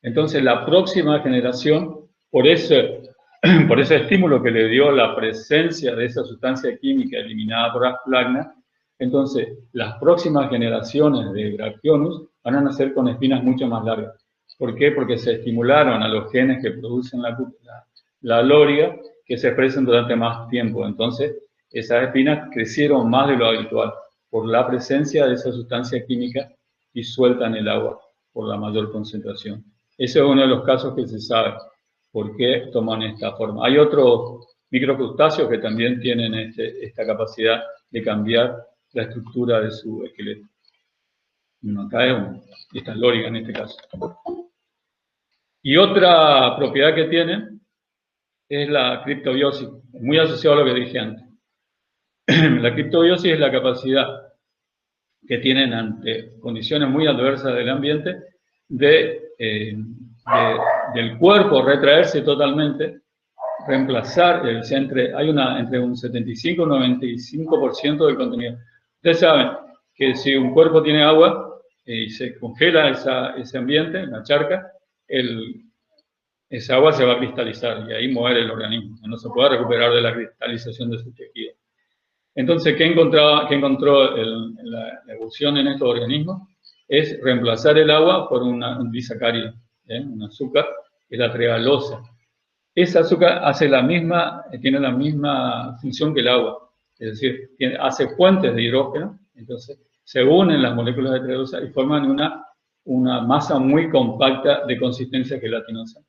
Entonces, la próxima generación, por ese estímulo que le dio la presencia de esa sustancia química eliminada por Asplagna, entonces las próximas generaciones de Brachionus van a nacer con espinas mucho más largas. ¿Por qué? Porque se estimularon a los genes que producen la loriga que se expresen durante más tiempo. Entonces, esas espinas crecieron más de lo habitual por la presencia de esa sustancia química disuelta en el agua por la mayor concentración. Ese es uno de los casos que se sabe por qué toman esta forma. Hay otros microcrustáceos que también tienen esta capacidad de cambiar la estructura de su esqueleto. Acá es esta loriga en este caso. Y otra propiedad que tiene es la criptobiosis, muy asociado a lo que dije antes. La criptobiosis es la capacidad que tienen ante condiciones muy adversas del ambiente del cuerpo retraerse totalmente, reemplazar, hay entre un 75 y un 95% del contenido. Ustedes saben que si un cuerpo tiene agua y se congela ese ambiente, la charca, esa agua se va a cristalizar y ahí muere el organismo, no se puede recuperar de la cristalización de su tejido. Entonces, ¿qué encontró la evolución en estos organismos? Es reemplazar el agua por un disacárido, un azúcar, que es la trealosa. Ese azúcar tiene la misma función que el agua, es decir, hace puentes de hidrógeno, entonces se unen las moléculas de trealosa y forman una masa muy compacta de consistencia gelatinosa.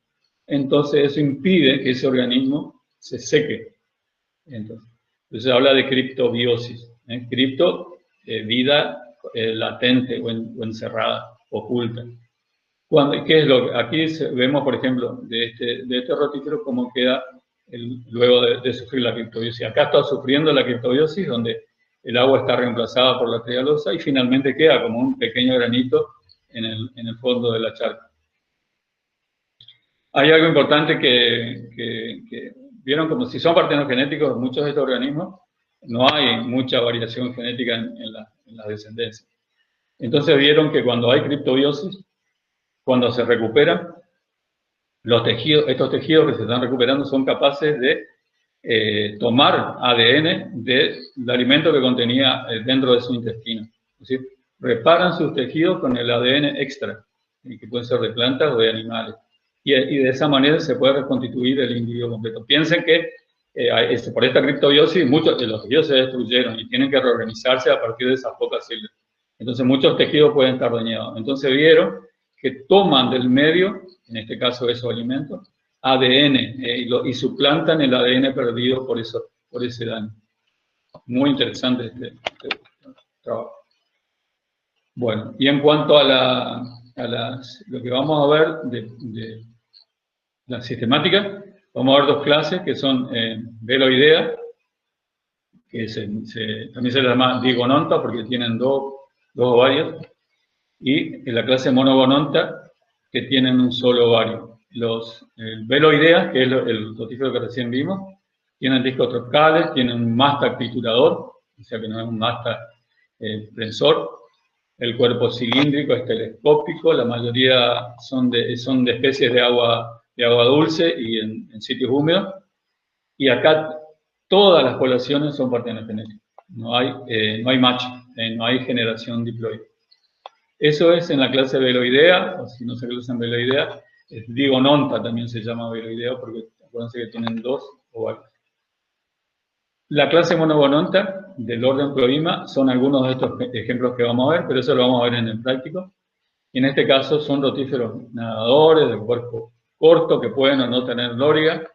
Entonces eso impide que ese organismo se seque. Entonces habla de criptobiosis. Cripto, vida latente o encerrada, oculta. Aquí vemos, por ejemplo, de este rotífero cómo queda luego de sufrir la criptobiosis. Acá está sufriendo la criptobiosis, donde el agua está reemplazada por la trealosa y finalmente queda como un pequeño granito en el fondo de la charca. Hay algo importante que vieron, como si son partenogenéticos muchos de estos organismos, no hay mucha variación genética en la descendencia. Entonces vieron que cuando hay criptobiosis, cuando se recuperan, estos tejidos que se están recuperando son capaces de tomar ADN del alimento que contenía dentro de su intestino. Es decir, reparan sus tejidos con el ADN extra. que pueden ser de plantas o de animales. Y de esa manera se puede reconstituir el individuo completo. Piensen que por esta criptobiosis muchos de los tejidos se destruyeron y tienen que reorganizarse a partir de esas pocas células. Entonces muchos tejidos pueden estar dañados. Entonces vieron que toman del medio, en este caso esos alimentos, ADN y suplantan el ADN perdido por ese daño. Muy interesante este trabajo. Bueno, y en cuanto a lo que vamos a ver de la sistemática, vamos a ver dos clases que son veloidea, que también se llama digononta porque tienen dos ovarios, y la clase monogononta que tienen un solo ovario. Los veloideas, que es el rotífero que recién vimos, tienen discos tropicales, tienen un máster triturador, o sea que no es un máster prensor. El cuerpo cilíndrico es telescópico, la mayoría son de especies de agua dulce y en sitios húmedos. Y acá todas las poblaciones son partenogénicas. No hay macho, no hay generación diploide. Eso es en la clase veloidea, o si no se clase en veloidea, digononta también se llama veloidea porque acuérdense que tienen dos ovarios. La clase monogononta del orden Ploima son algunos de estos ejemplos que vamos a ver, pero eso lo vamos a ver en el práctico. Y en este caso son rotíferos nadadores de cuerpo corto que pueden o no tener lóriga.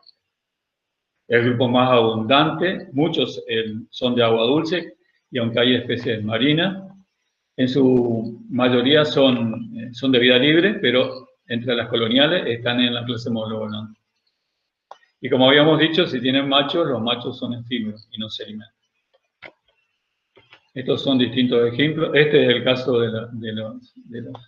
El grupo más abundante, muchos son de agua dulce, y aunque hay especies marinas, en su mayoría son de vida libre, pero entre las coloniales están en la clase monogononta. Y como habíamos dicho, si tienen machos, los machos son efímeros y no se alimentan. Estos son distintos ejemplos. Este es el caso de los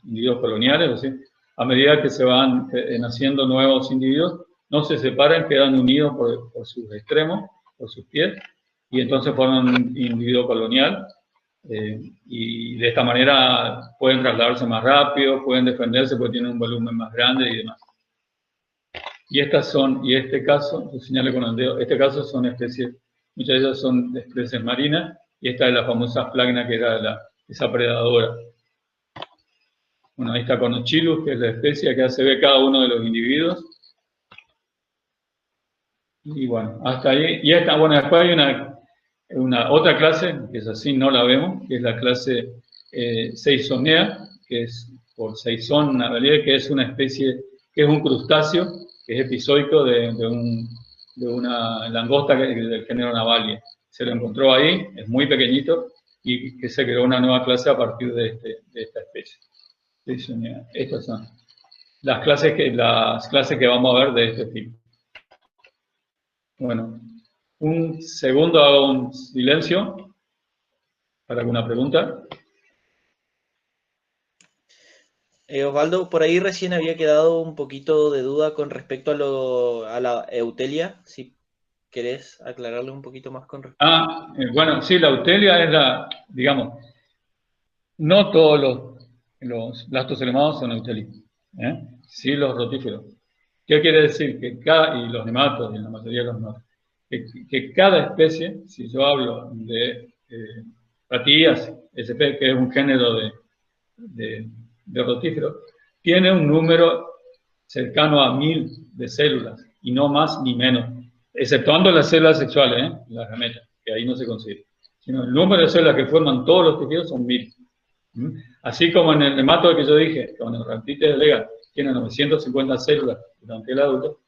individuos coloniales. ¿Sí? A medida que se van naciendo nuevos individuos, no se separan, quedan unidos por sus extremos, por sus pies, y entonces forman un individuo colonial. Y de esta manera pueden trasladarse más rápido, pueden defenderse porque tienen un volumen más grande y demás. Y este caso, lo señalo con el dedo, este caso son especies, muchas de ellas son de especies marinas, y esta es la famosa flagna que era esa predadora. Bueno, ahí está Conochilus, que es la especie, acá se ve cada uno de los individuos. Y bueno, hasta ahí. Y bueno, después hay una otra clase, que es así, no la vemos, que es la clase Seisonea, que es por Seison, en realidad, que es una especie, que es un crustáceo, que es epizoico de una langosta del género Navalia. Se lo encontró ahí, es muy pequeñito, y que se creó una nueva clase a partir de esta especie. Estas son las clases que vamos a ver de este tipo. Bueno, un segundo, hago un silencio para alguna pregunta. Osvaldo, por ahí recién había quedado un poquito de duda con respecto a la eutelia, si querés aclararle un poquito más con respecto. Bueno, sí, la eutelia es digamos, no todos los blastocelemados son eutélicos, sí los rotíferos. ¿Qué quiere decir? Que y los nematos, y en la mayoría de los nematos, que cada especie, si yo hablo de Platydias sp, que es un género de rotíferos, tiene un número cercano a 1000 de células, y no más ni menos, exceptuando las células sexuales, las gametas, que ahí no se considera. Sino el número de células que forman todos los tejidos son 1000. Así como en el nemato que yo dije, con el Rhamnotritis elegans, tiene 950 células durante el adulto,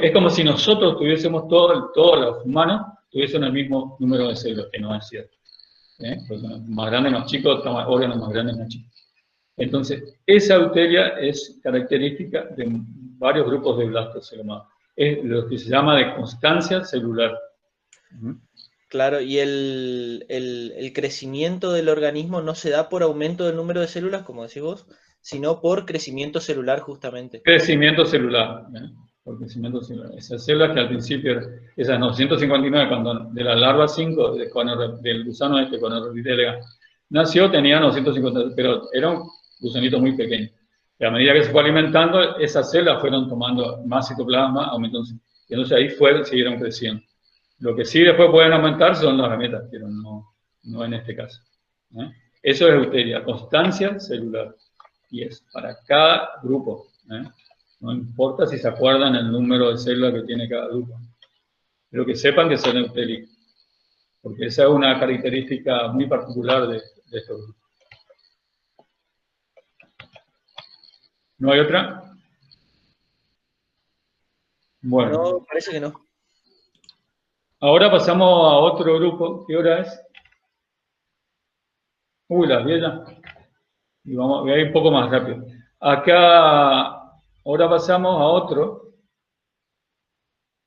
es como si nosotros tuviésemos, todos los humanos tuviesen el mismo número de células, que no es cierto. Porque más grandes, más chicos, órganos más grandes, más chicos. Entonces, esa eutelia es característica de varios grupos de blastocelemados. Es lo que se llama de constancia celular. Claro, y el crecimiento del organismo no se da por aumento del número de células, como decís vos, sino por crecimiento celular justamente. Crecimiento celular. Por crecimiento celular. Esas células que al principio, esas 959, cuando de la larva 5, del gusano con el Rhamnotritis elegans, nació, tenía 950, pero era un gusanito muy pequeño. Y a medida que se fue alimentando, esas células fueron tomando más citoplasma, aumentándose. Y entonces ahí siguieron creciendo. Lo que sí después pueden aumentar son las gametas, pero no en este caso. Eso es eutelia, constancia celular. y es para cada grupo. No importa si se acuerdan el número de células que tiene cada grupo, pero que sepan que es eutélico, porque esa es una característica muy particular de estos grupos. ¿No hay otra? Bueno. No, parece que no. Ahora pasamos a otro grupo. ¿Qué hora es? Las 10 ya. Y voy a ir un poco más rápido. Acá, ahora pasamos a otro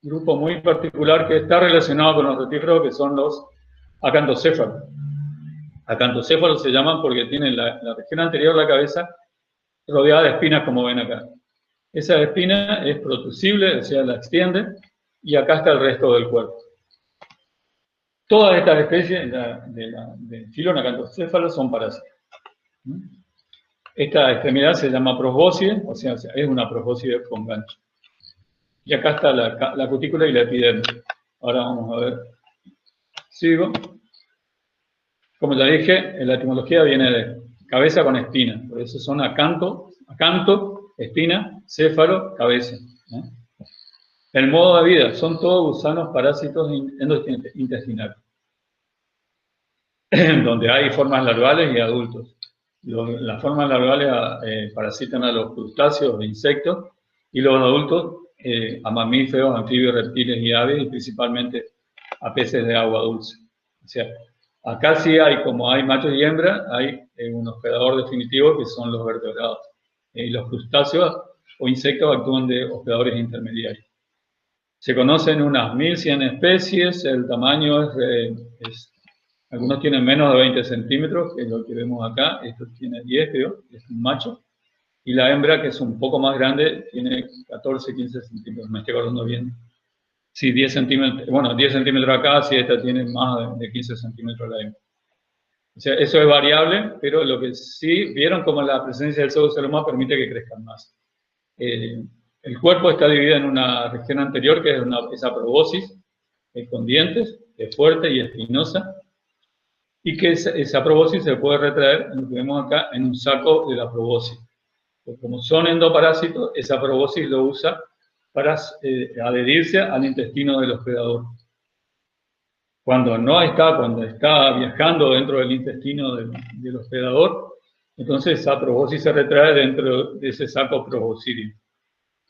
grupo muy particular que está relacionado con los rotíferos, que son los acantocéfalos. Acantocéfalos se llaman porque tienen la región anterior de la cabeza rodeada de espinas, como ven acá. Esa espina es protusible, o sea, la extiende, y acá está el resto del cuerpo. Todas estas especies de filonacantocéfalos son parásitos. Esta extremidad se llama probóscide, o sea, es una probóscide con gancho. Y acá está la cutícula y la epidermis. Ahora vamos a ver. Sigo. Como ya dije, la etimología viene de cabeza con espina. Por eso son acanto, espina, céfalo, cabeza. El modo de vida son todos gusanos parásitos endointestinales, donde hay formas larvales y adultos. Las formas larvales parasitan a los crustáceos e insectos, y los adultos a mamíferos, anfibios, reptiles y aves, y principalmente a peces de agua dulce. O sea, acá sí hay, como hay machos y hembras, hay un hospedador definitivo que son los vertebrados. Los crustáceos o insectos actúan de hospedadores intermediarios. Se conocen unas 1100 especies, el tamaño algunos tienen menos de 20 centímetros, que es lo que vemos acá, esto tiene 10, creo, es un macho, y la hembra, que es un poco más grande, tiene 14, 15 centímetros, me estoy acordando bien. Sí, 10 centímetros, bueno, 10 centímetros acá, si esta tiene más de 15 centímetros la hembra. O sea, eso es variable, pero lo que sí vieron como la presencia del pseudoceloma permite que crezcan más. El cuerpo está dividido en una región anterior, que es esa probóscis, con dientes, que es fuerte y espinosa, y que esa probóscis se puede retraer, lo que vemos acá, en un saco de la probóscis. Porque como son endoparásitos, esa probóscis lo usa para adherirse al intestino del hospedador. Cuando está viajando dentro del intestino del hospedador, entonces esa probóscis se retrae dentro de ese saco proboscidio.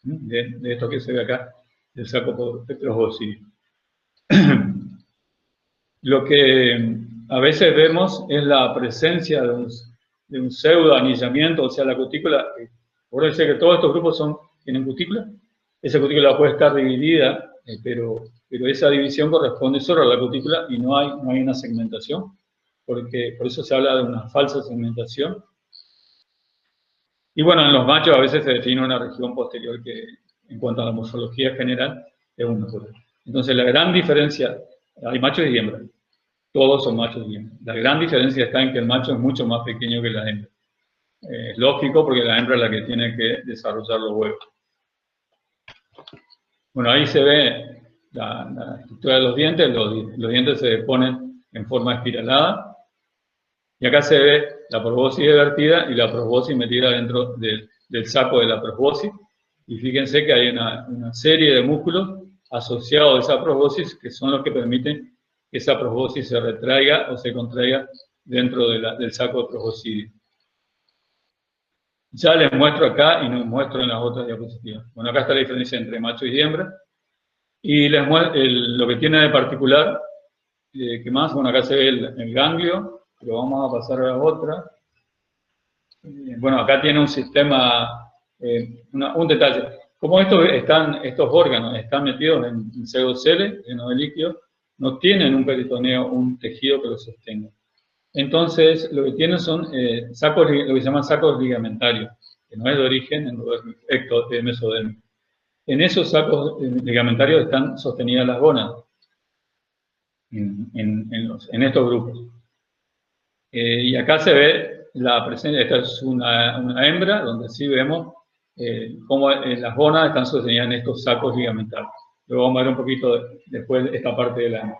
De esto que se ve acá, del saco proboscidio. Lo que a veces vemos es la presencia de un pseudo anillamiento, o sea, la cutícula. Por eso que todos estos grupos tienen cutícula. Esa cutícula puede estar dividida, pero esa división corresponde solo a la cutícula y no hay una segmentación, por eso se habla de una falsa segmentación. Y bueno, en los machos a veces se define una región posterior que, en cuanto a la morfología general, es una sola. Entonces, la gran diferencia, hay machos y hembras, todos son machos y hembras. La gran diferencia está en que el macho es mucho más pequeño que la hembra. Es lógico, porque la hembra es la que tiene que desarrollar los huevos. Bueno, ahí se ve la estructura de los dientes. Los dientes se ponen en forma espiralada. Y acá se ve la probóscis vertida y la probóscis metida dentro del saco de la probóscis. Y fíjense que hay una serie de músculos asociados a esa probóscis que son los que permiten que esa probóscis se retraiga o se contraiga dentro del saco probóscido. Ya les muestro acá y nos muestro en las otras diapositivas. Bueno, acá está la diferencia entre macho y hembra. Y les muestro lo que tiene de particular, ¿qué más? Bueno, acá se ve el ganglio, pero vamos a pasar a la otra. Bueno, acá tiene un sistema, un detalle. Como estos órganos están metidos en pseudoceles, llenos de líquido, no tienen un peritoneo, un tejido que los sostenga. Entonces, lo que tienen son lo que se llaman sacos ligamentarios, que no es de origen mesodérmico. En esos sacos ligamentarios están sostenidas las gónadas, en estos grupos. Y acá se ve la presencia, esta es una hembra, donde sí vemos cómo las gónadas están sostenidas en estos sacos ligamentarios. Luego vamos a ver un poquito después esta parte de la hembra.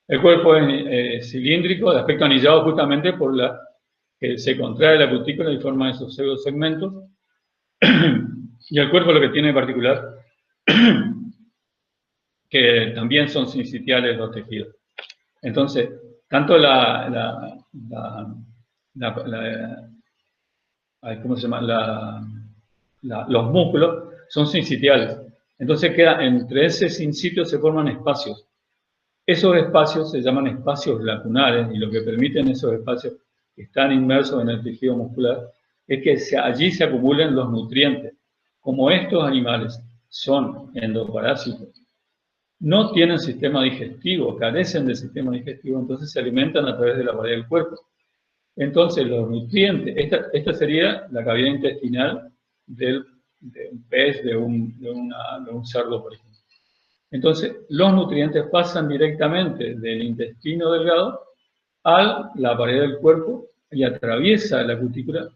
El cuerpo es cilíndrico, de aspecto anillado justamente por que se contrae la cutícula y forma esos pseudosegmentos. Y el cuerpo lo que tiene en particular, que también son sincitiales los tejidos. Entonces, tanto ¿cómo se llama? Los músculos son sincitiales. Entonces entre ese sincitio se forman espacios. Esos espacios se llaman espacios lacunares y lo que permiten esos espacios que están inmersos en el tejido muscular es que allí se acumulen los nutrientes. Como estos animales son endoparásitos, no tienen sistema digestivo, carecen de sistema digestivo, entonces se alimentan a través de la pared del cuerpo. Entonces los nutrientes, esta sería la cavidad intestinal de un pez, de un cerdo, por ejemplo. Entonces los nutrientes pasan directamente del intestino delgado a la pared del cuerpo y atraviesa la cutícula,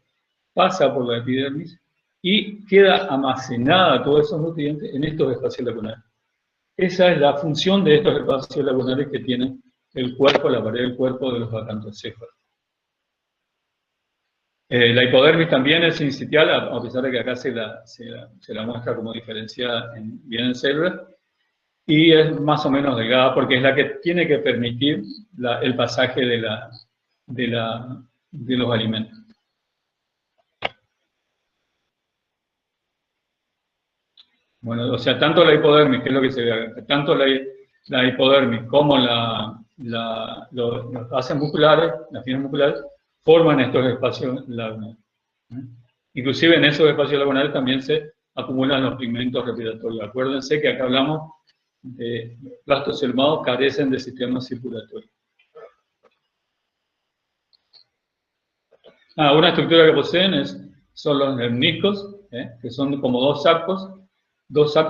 pasa por la epidermis y queda almacenada todos esos nutrientes en estos espacios lacunares. Esa es la función de estos espacios lacunares que tiene el cuerpo, la pared del cuerpo de los acantocéfalos. La hipodermis también es sincitial, a pesar de que acá se la muestra como diferenciada bien en células, y es más o menos delgada porque es la que tiene que permitir el pasaje de los alimentos. Bueno, o sea, tanto la hipodermis, que es lo que se ve acá, tanto la hipodermis como los haces musculares, las fibras musculares, forman estos espacios lagunares. Inclusive en esos espacios lagunares también se acumulan los pigmentos respiratorios. Acuérdense que acá hablamos de plastos selmados carecen de sistema circulatorio. Una estructura que poseen son los lemniscos, que son como dos sacos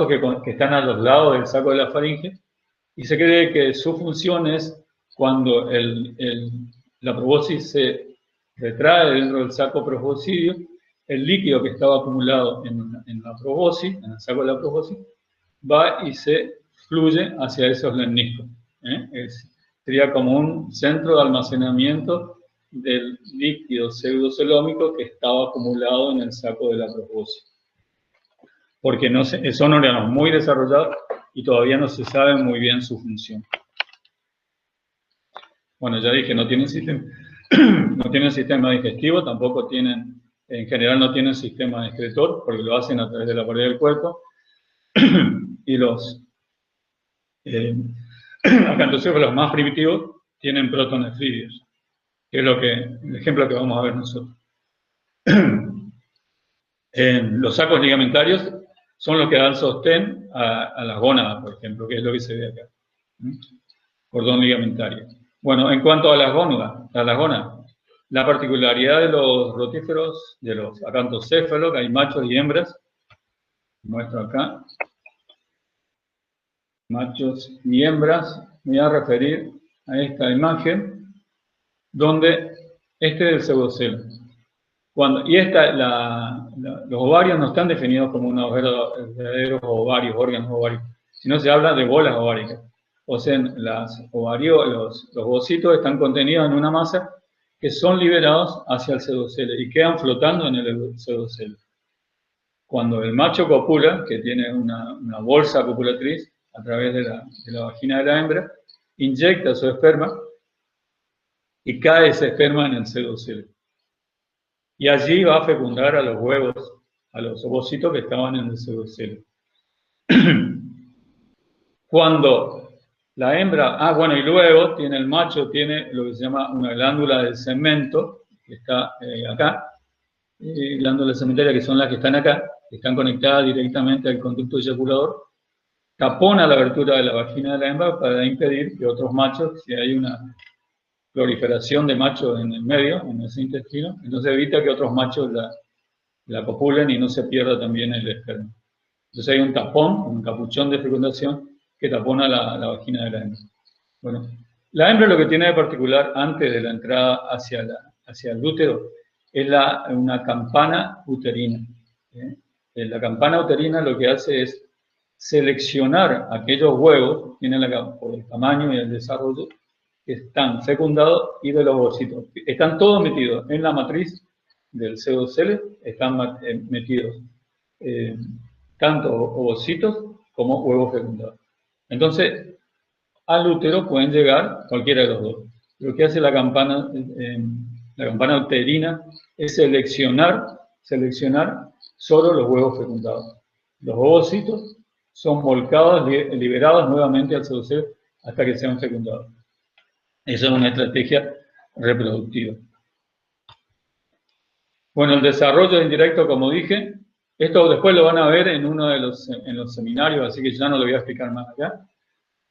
que están a los lados del saco de la faringe, y se cree que su función es cuando la proboscis se retrae dentro del saco proboscideo, el líquido que estaba acumulado en la proboscis, en el saco de la proboscis, va y se fluye hacia esos lemniscos. Sería como un centro de almacenamiento del líquido pseudocelómico que estaba acumulado en el saco de la proboscis. Porque son órganos muy desarrollados y todavía no se sabe muy bien su función. Bueno, ya dije, no tienen sistema digestivo, tampoco tienen, en general no tienen sistema excretor, porque lo hacen a través de la pared del cuerpo. Y los acantocéfalos más primitivos tienen protonefridios, que es el ejemplo que vamos a ver nosotros. Los sacos ligamentarios son los que dan sostén a las gónadas, por ejemplo, que es lo que se ve acá. Cordón ligamentario. Bueno, en cuanto a las gónadas, la particularidad de los rotíferos, de los acantocéfalos, que hay machos y hembras, muestro acá, machos y hembras, me voy a referir a esta imagen, donde este es el pseudocelo. Los ovarios no están definidos como unos verdaderos ovarios, órganos ovarios, sino se habla de bolas ováricas. O sea, los ovocitos están contenidos en una masa que son liberados hacia el pseudocelo y quedan flotando en el pseudocelo. Cuando el macho copula, que tiene una bolsa copulatriz a través de la vagina de la hembra, inyecta su esperma y cae ese esperma en el pseudocelo. Y allí va a fecundar a los huevos, a los ovocitos que estaban en el pseudocelo. Cuando la hembra, y luego el macho tiene lo que se llama una glándula de cemento, que está acá, glándulas cementarias que son las que están acá, que están conectadas directamente al conducto eyaculador, tapona la abertura de la vagina de la hembra para impedir que otros machos, si hay una proliferación de machos en el medio, en ese intestino, entonces evita que otros machos la copulen y no se pierda también el esperma. Entonces hay un tapón, un capuchón de fecundación que tapona la vagina de la hembra. Bueno, la hembra lo que tiene de particular antes de la entrada hacia el útero es una campana uterina. La campana uterina lo que hace es seleccionar aquellos huevos, por el tamaño y el desarrollo, que están fecundados y de los ovocitos. Están todos metidos en la matriz del pseudocele, están metidos tanto ovocitos como huevos fecundados. Entonces, al útero pueden llegar cualquiera de los dos. Lo que hace la campana uterina es seleccionar solo los huevos fecundados. Los ovocitos son volcados, liberados nuevamente al pseudocele hasta que sean fecundados. Esa es una estrategia reproductiva. Bueno, el desarrollo indirecto, como dije, esto después lo van a ver en uno de los seminarios, así que ya no lo voy a explicar más acá.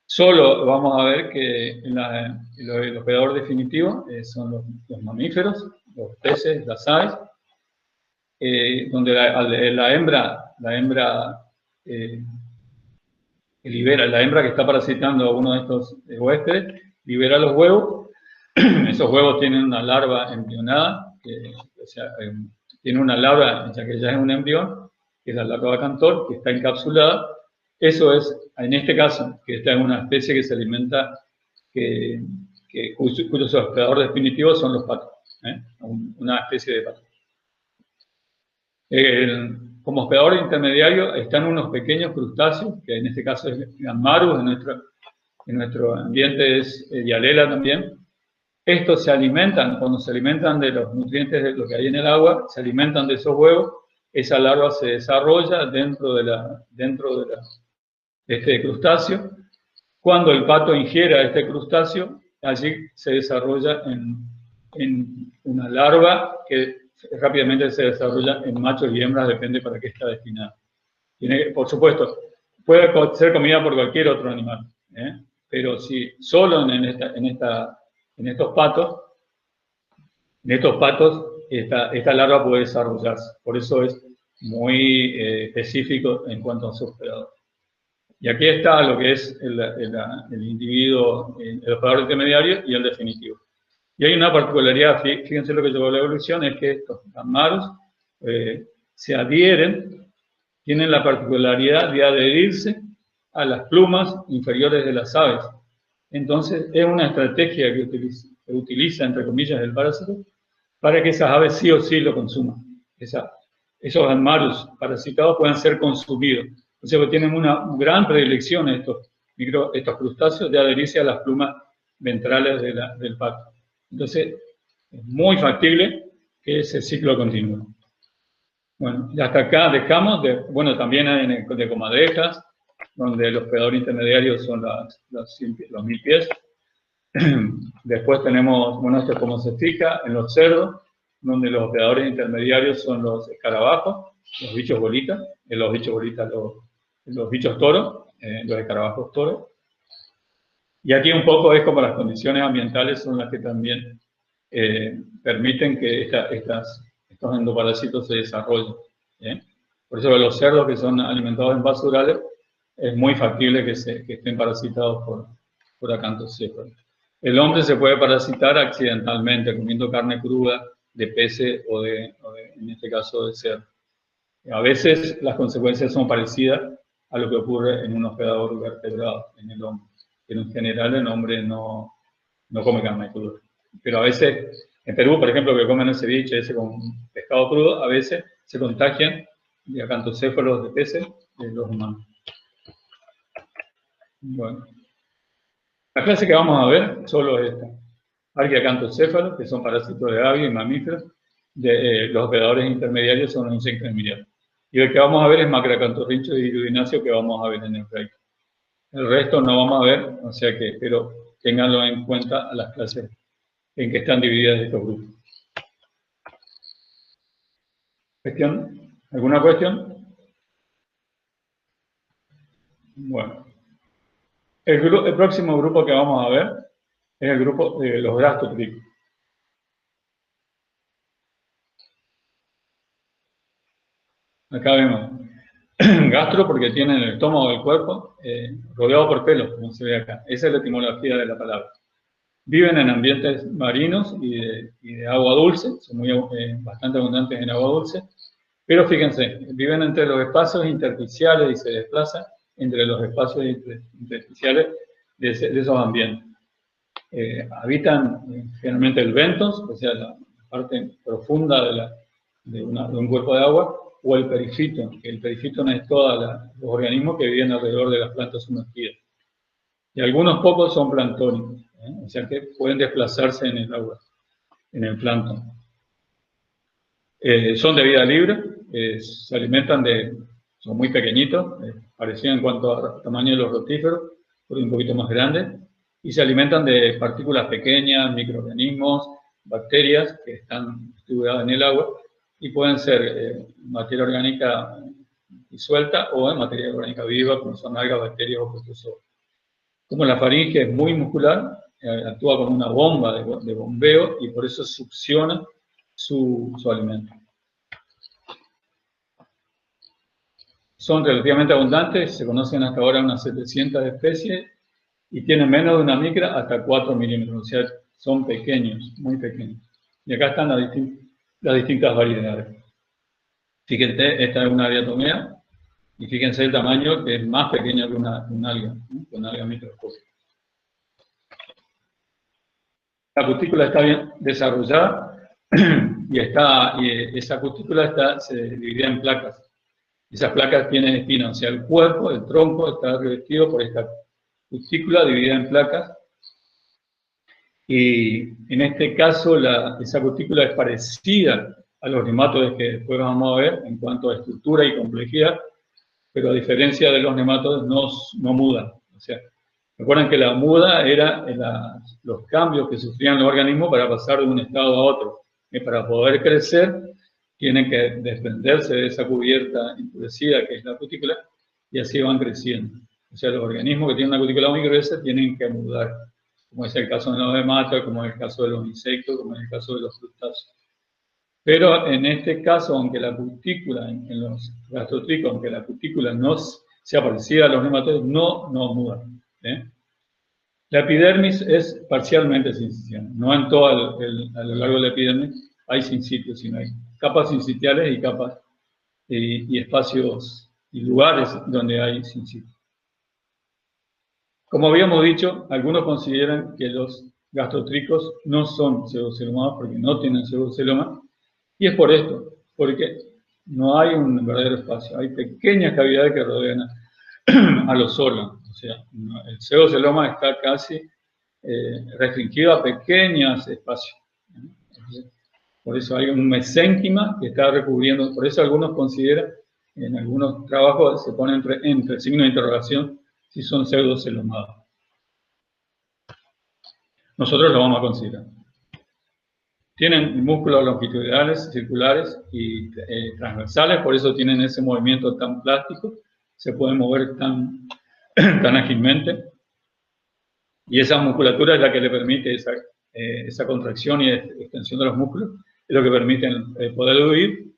Solo vamos a ver que el hospedador definitivo son los mamíferos, los peces, las aves, donde la hembra que está parasitando a uno de estos huéspedes, libera los huevos. Esos huevos tienen una larva embrionada, tiene una larva, ya que ya es un embrión, que es la larva cantor, que está encapsulada. Eso es, en este caso, que esta es una especie que se alimenta, cuyo hospedador definitivo son los patos, una especie de pato. Como hospedador intermediario están unos pequeños crustáceos, que en este caso es Gammarus, en nuestro ambiente es Dialela también. Estos se alimentan, cuando se alimentan de los nutrientes de lo que hay en el agua, se alimentan de esos huevos, esa larva se desarrolla dentro de este crustáceo. Cuando el pato ingiera este crustáceo, allí se desarrolla en una larva que rápidamente se desarrolla en machos y hembras, depende para qué está destinada. Por supuesto, puede ser comida por cualquier otro animal, pero si solo en estos patos, esta larva puede desarrollarse. Por eso es muy específico en cuanto a su hospedador. Y aquí está lo que es el individuo, el hospedador intermediario y el definitivo. Y hay una particularidad, fíjense lo que llevó a la evolución, es que estos gammarus se adhieren, tienen la particularidad de adherirse a las plumas inferiores de las aves. Entonces, es una estrategia que utiliza, entre comillas, el parásito, para que esas aves sí o sí lo consuman. Esos gammarus parasitados puedan ser consumidos. O sea, tienen una gran predilección estos crustáceos de adherirse a las plumas ventrales del pato. Entonces, es muy factible que ese ciclo continúe. Bueno, y hasta acá dejamos, también hay de comadrejas, donde el hospedador intermediario son los 1000 pies. Después tenemos, esto es como se fija, en los cerdos, donde los hospedadores intermediarios son los escarabajos, los bichos bolitas, los bichos toros, los escarabajos toros. Y aquí un poco es como las condiciones ambientales son las que también permiten que estos endoparásitos se desarrollen. Por eso los cerdos que son alimentados en basurales es muy factible que estén parasitados por acantocéfalos. El hombre se puede parasitar accidentalmente comiendo carne cruda de peces o en este caso de cerdo. A veces las consecuencias son parecidas a lo que ocurre en un hospedador vertebrado, en el hombre. Pero en general el hombre no come carne cruda. Pero a veces, en Perú, por ejemplo, que comen el ceviche ese con pescado crudo, a veces se contagian de acantocéfalos de peces de los humanos. Bueno. La clase que vamos a ver solo es esta. Arquiacantocéfalos, que son parásitos de aves y mamíferos. Los hospedadores intermediarios son los insectos emilianos. Y el que vamos a ver es Macracantorrinchos y Iridinacio, que vamos a ver en el resto. El resto no vamos a ver, o sea que, pero ténganlo en cuenta a las clases en que están divididas estos grupos. ¿Cuestión? ¿Alguna cuestión? Bueno. El próximo grupo que vamos a ver es el grupo de los gastrocríticos. Acá vemos gastro porque tienen el estómago del cuerpo rodeado por pelos, como se ve acá. Esa es la etimología de la palabra. Viven en ambientes marinos y de agua dulce, son bastante abundantes en agua dulce, pero fíjense, viven entre los espacios intersticiales y se desplazan entre los espacios intersticiales de esos ambientes. habitan generalmente el bentos, o sea, la parte profunda de un cuerpo de agua, o el perifito, que el perifito es todos los organismos que viven alrededor de las plantas sumergidas. Y algunos pocos son planctónicos, o sea que pueden desplazarse en el agua, en el plancton. Son de vida libre, se alimentan son muy pequeñitos, parecidos en cuanto a tamaño de los rotíferos, pero un poquito más grandes, y se alimentan de partículas pequeñas, microorganismos, bacterias que están distribuidas en el agua, y pueden ser materia orgánica disuelta o en materia orgánica viva, como son algas, bacterias o protozoos. Como la faringe es muy muscular, actúa como una bomba de bombeo y por eso succiona su alimento. Son relativamente abundantes, se conocen hasta ahora unas 700 especies y tienen menos de una micra hasta 4 milímetros, o sea, son pequeños, muy pequeños. Y acá están las distintas variedades. Fíjense, esta es una diatomea, y fíjense el tamaño que es más pequeño que una alga, ¿no? Una alga microscópica. La cutícula está bien desarrollada y esa cutícula se divide en placas. Esas placas tienen espinas, o sea, el cuerpo, el tronco está revestido por esta cutícula dividida en placas. Y en este caso, esa cutícula es parecida a los nematodes que después vamos a ver en cuanto a estructura y complejidad, pero a diferencia de los nematodes no muda. O sea, recuerden que la muda era los cambios que sufrían los organismos para pasar de un estado a otro. Y para poder crecer, tienen que desprenderse de esa cubierta endurecida que es la cutícula, y así van creciendo. O sea, los organismos que tienen una cutícula muy gruesa tienen que mudar, como es el caso de los nematodes, como es el caso de los insectos, como es el caso de los crustáceos. Pero en este caso, aunque la cutícula, en los gastrotricos, aunque la cutícula no sea parecida a los nematodes, no muda. La epidermis es parcialmente sincicial, no en todo a lo largo de la epidermis hay sincitios, sino hay capas sincitiales y capas y espacios y lugares donde hay sincitios. Como habíamos dicho, algunos consideran que los gastrotricos no son pseudocelomados porque no tienen pseudoceloma, y es por esto, porque no hay un verdadero espacio, hay pequeñas cavidades que rodean a los órganos. O sea, el pseudoceloma está casi restringido a pequeños espacios. Por eso hay un mesénquima que está recubriendo, por eso algunos consideran, en algunos trabajos se pone entre signos de interrogación si son pseudocelomados. Nosotros lo vamos a considerar. Tienen músculos longitudinales, circulares y transversales, por eso tienen ese movimiento tan plástico, se pueden mover tan ágilmente. Y esa musculatura es la que le permite esa contracción y extensión de los músculos, es lo que permite poder huir,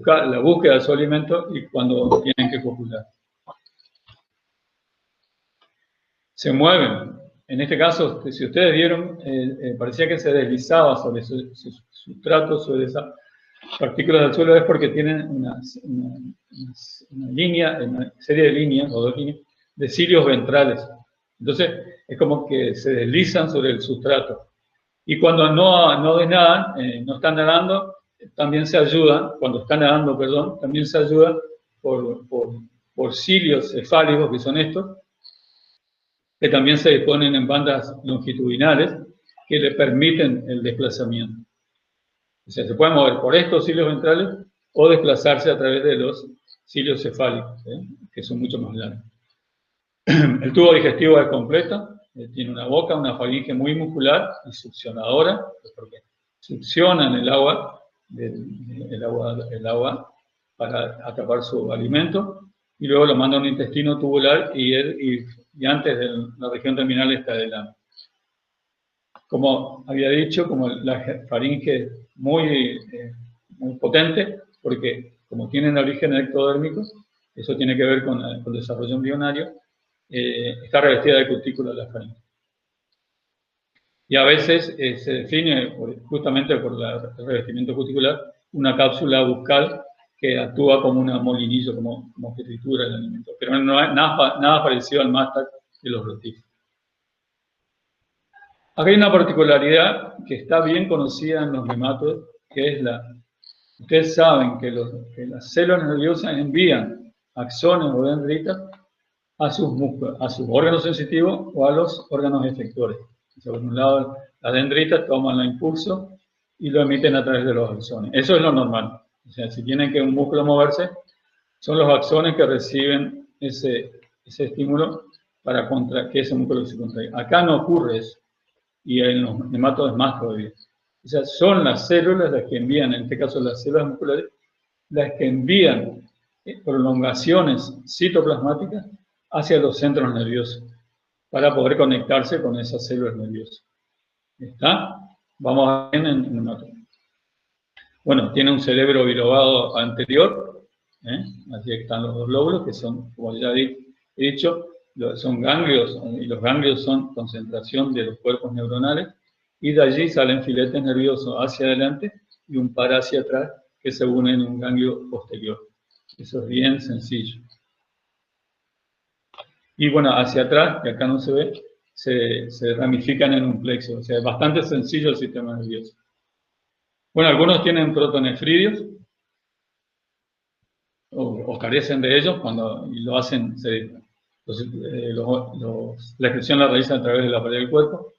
la búsqueda de su alimento y cuando tienen que copular. Se mueven. En este caso, si ustedes vieron, parecía que se deslizaba sobre su sustrato, sobre esas partículas del suelo, es porque tienen una serie de líneas, o dos líneas, de cilios ventrales. Entonces, es como que se deslizan sobre el sustrato. Y cuando no desnadan, no están nadando, también se ayudan, cuando están nadando, perdón, también se ayudan por cilios cefálicos, que son estos, que también se disponen en bandas longitudinales que le permiten el desplazamiento. O sea, se pueden mover por estos cilios ventrales o desplazarse a través de los cilios cefálicos, que son mucho más largos. El tubo digestivo es completo, tiene una boca, una faringe muy muscular y succionadora, porque succionan el agua para atrapar su alimento, y luego lo manda a un intestino tubular y antes de la región terminal está el ano. Como había dicho, como la faringe muy potente, porque como tienen origen ectodérmico, eso tiene que ver con el desarrollo embrionario, está revestida de cutícula la faringe. Y a veces se define, justamente por el revestimiento cuticular, una cápsula bucal que actúa como un molinillo, como que tritura el alimento. Pero no es nada parecido al mástag de los rotíferos. Acá hay una particularidad que está bien conocida en los nemátodos, que es ustedes saben que las células nerviosas envían axones o dendritas a sus músculos, a sus órganos sensitivos o a los órganos efectores. O sea, por un lado, las dendritas toman el impulso y lo emiten a través de los axones. Eso es lo normal. O sea, si tienen que un músculo moverse, son los axones que reciben ese estímulo para que ese músculo se contraiga. Acá no ocurre eso. Y en los nemátodos es más todavía. O sea, son las células las que envían, en este caso las células musculares, las que envían prolongaciones citoplasmáticas hacia los centros nerviosos para poder conectarse con esas células nerviosas. ¿Está? Vamos a ver en el nemátodo. Bueno, tiene un cerebro bilobado anterior, así están los dos lóbulos, que son, como ya he dicho, son ganglios, y los ganglios son concentración de los cuerpos neuronales, y de allí salen filetes nerviosos hacia adelante y un par hacia atrás que se unen en un ganglio posterior. Eso es bien sencillo. Y bueno, hacia atrás, que acá no se ve, se ramifican en un plexo. O sea, es bastante sencillo el sistema nervioso. Bueno, algunos tienen protonefridios, o carecen de ellos, cuando lo hacen, la excreción la realizan a través de la pared del cuerpo.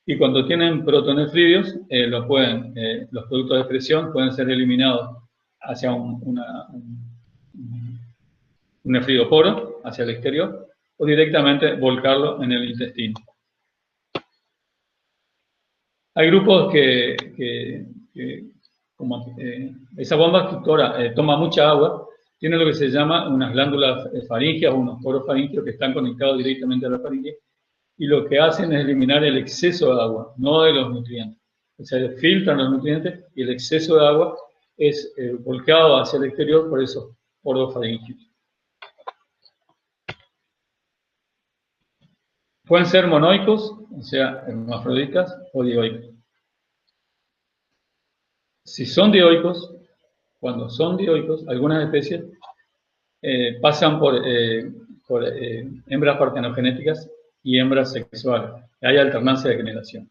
Y cuando tienen protonefridios, los productos de excreción pueden ser eliminados hacia un nefridoporo, hacia el exterior, o directamente volcarlo en el intestino. Hay grupos como esa bomba tutora toma mucha agua, tiene lo que se llama unas glándulas faríngeas o unos poros faríngeos que están conectados directamente a la faringe, y lo que hacen es eliminar el exceso de agua, no de los nutrientes. O sea, filtran los nutrientes y el exceso de agua es volcado hacia el exterior por esos poros faríngeos. Pueden ser monoicos, o sea, hermafroditas, o dioicos. Si son dioicos, cuando son dioicos, algunas especies pasan por hembras partenogenéticas y hembras sexuales. Hay alternancia de generación.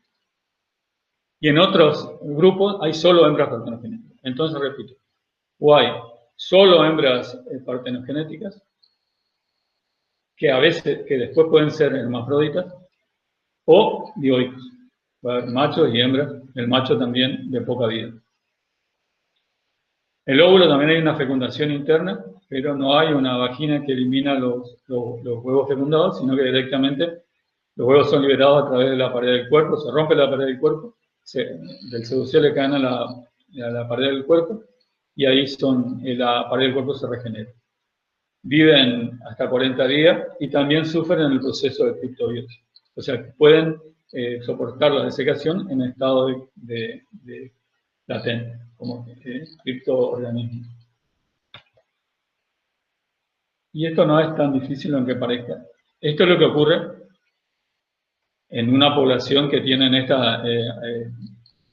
Y en otros grupos hay solo hembras partenogenéticas. Entonces, repito, o hay solo hembras partenogenéticas, que después pueden ser hermafroditas, o dioicos. Va a haber machos y hembras, el macho también de poca vida. El óvulo también hay una fecundación interna, pero no hay una vagina que elimina los huevos fecundados, sino que directamente los huevos son liberados a través de la pared del cuerpo, se rompe la pared del cuerpo, del pseudocel le caen a la pared del cuerpo, y ahí la pared del cuerpo se regenera. Viven hasta 40 días y también sufren el proceso de criptobiosis. O sea, pueden soportar la desecación en estado de latente, como criptoorganismo. Y esto no es tan difícil aunque parezca. Esto es lo que ocurre en una población que tienen esta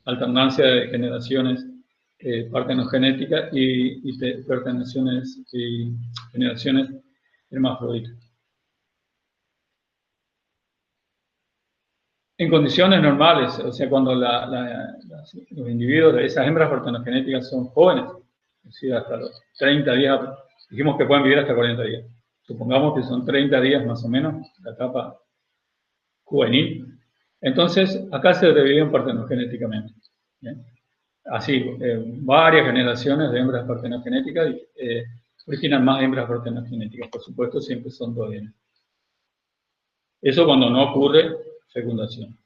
alternancia de generaciones partenogenéticas y generaciones hermafroditas. En condiciones normales, o sea, cuando los individuos de esas hembras partenogenéticas son jóvenes, es decir, hasta los 30 días, dijimos que pueden vivir hasta 40 días. Supongamos que son 30 días más o menos, la etapa juvenil. Entonces, acá se reviven partenogenéticamente. ¿Bien? Así, varias generaciones de hembras partenogenéticas originan más hembras partenogenéticas. Por supuesto, siempre son dos hembras. Eso cuando no ocurre fecundación.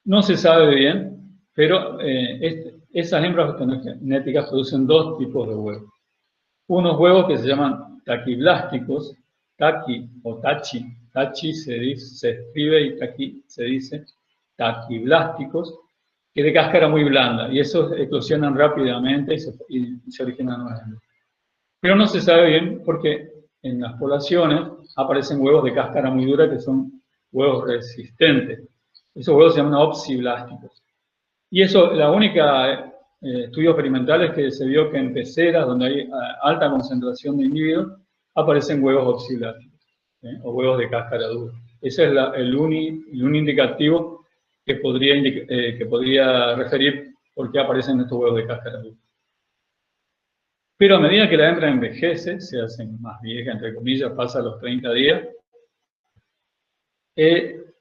No se sabe bien, pero esas hembras partenogenéticas producen dos tipos de huevos. Unos huevos que se llaman taquiblásticos, taqui o tachi. Tachi se escribe y taqui se dice taquiblásticos, que de cáscara muy blanda, y esos eclosionan rápidamente y se originan nuevas hembras. Pero no se sabe bien porque en las poblaciones aparecen huevos de cáscara muy dura que son huevos resistentes. Esos huevos se llaman opsiblásticos. Y eso, la única estudio experimental es que se vio que en peceras donde hay alta concentración de individuos aparecen huevos opsiblásticos, o huevos de cáscara dura. Ese es el único indicativo que podría referir por qué aparecen estos huevos de cáscara dura. Pero a medida que la hembra envejece, se hace más vieja, entre comillas, pasa los 30 días,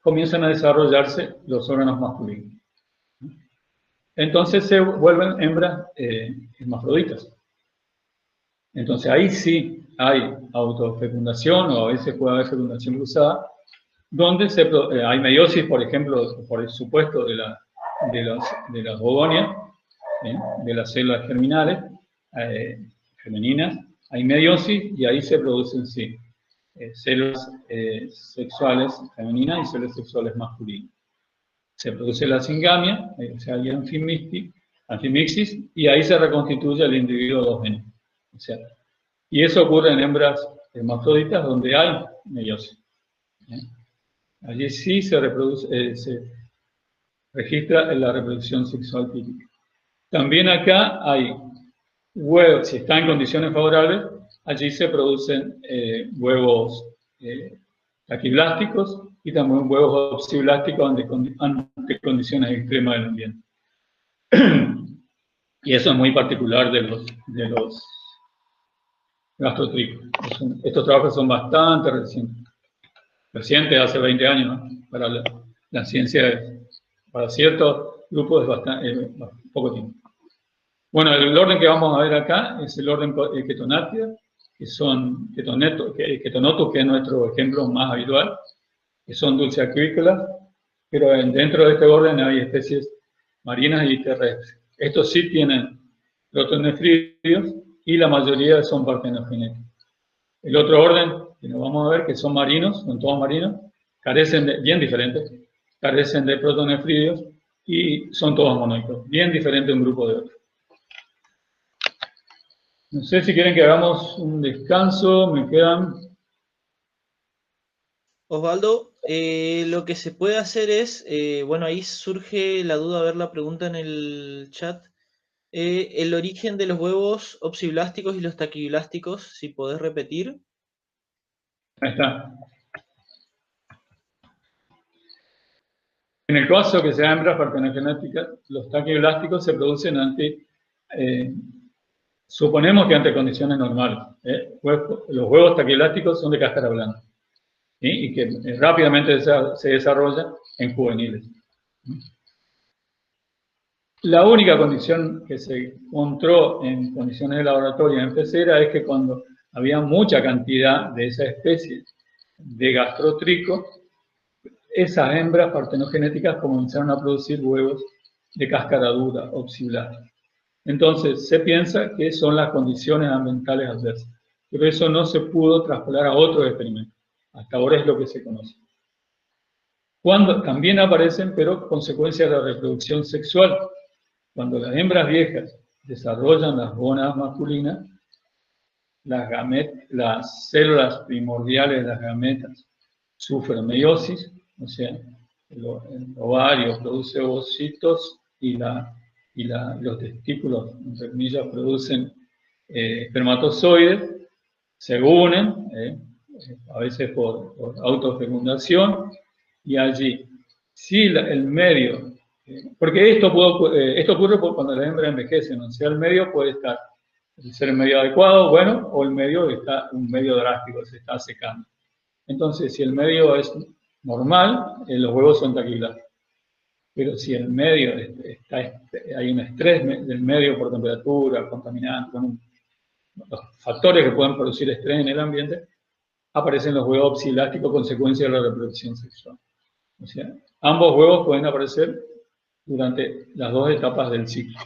comienzan a desarrollarse los órganos masculinos. Entonces se vuelven hembras hermafroditas. Entonces ahí sí hay autofecundación, o a veces puede haber fecundación cruzada, donde hay meiosis, por ejemplo, por el supuesto de las ogonias, de las células germinales femeninas, hay meiosis y ahí se producen, sí, células sexuales femeninas y células sexuales masculinas. Se produce la singamia, o sea, hay anfimixis, y ahí se reconstituye el individuo dogénico. O sea, y eso ocurre en hembras hermafroditas donde hay meiosis. Allí sí se registra la reproducción sexual típica. También acá hay huevos, si está en condiciones favorables, allí se producen huevos taquiblásticos y también huevos opsiblásticos ante condiciones extremas del ambiente. Y eso es muy particular de los gastrotricos. Estos trabajos son bastante recientes, hace 20 años, ¿no? Para la ciencia, para ciertos grupos es bastante, poco tiempo. Bueno, el orden que vamos a ver acá es el orden Ketonatida, que son Ketonotus, que es nuestro ejemplo más habitual, que son dulceacuícolas, pero dentro de este orden hay especies marinas y terrestres. Estos sí tienen protonefridios y la mayoría son partenogenéticos. El otro orden, que nos vamos a ver, que son marinos, son todos marinos, bien diferentes, carecen de protonefridios y son todos monoicos, bien diferentes un grupo de otro. No sé si quieren que hagamos un descanso, me quedan... Osvaldo, lo que se puede hacer es, bueno, ahí surge la duda, a ver la pregunta en el chat, el origen de los huevos opsiblásticos y los taquiblásticos, si podés repetir. Ahí está. En el caso que sea hembras partenogenéticas, los taquiblásticos se producen suponemos que ante condiciones normales. Los huevos taquiblásticos son de cáscara blanda, ¿sí? Y que rápidamente se desarrollan en juveniles. La única condición que se encontró en condiciones de laboratorio en pecera es que cuando había mucha cantidad de esa especie de gastrotrico, esas hembras partenogenéticas comenzaron a producir huevos de cáscara dura, opsiblástica. Entonces, se piensa que son las condiciones ambientales adversas. Pero eso no se pudo traspolar a otros experimentos. Hasta ahora es lo que se conoce. También aparecen, pero consecuencias de la reproducción sexual. Cuando las hembras viejas desarrollan las gónadas masculinas, las células primordiales de las gametas sufren meiosis, o sea, el ovario produce ovocitos y los testículos, entre comillas, producen espermatozoides, se unen, a veces por autofecundación, y allí, si el medio, porque esto ocurre cuando la hembra envejece, o sea, el medio puede ser el medio adecuado, bueno, o el medio está un medio drástico, se está secando. Entonces, si el medio es normal, los huevos son taquiblásticos. Pero si el medio hay un estrés del medio por temperatura, contaminante, los factores que pueden producir estrés en el ambiente, aparecen los huevos opsilásticos consecuencia de la reproducción sexual. O sea, ambos huevos pueden aparecer durante las dos etapas del ciclo.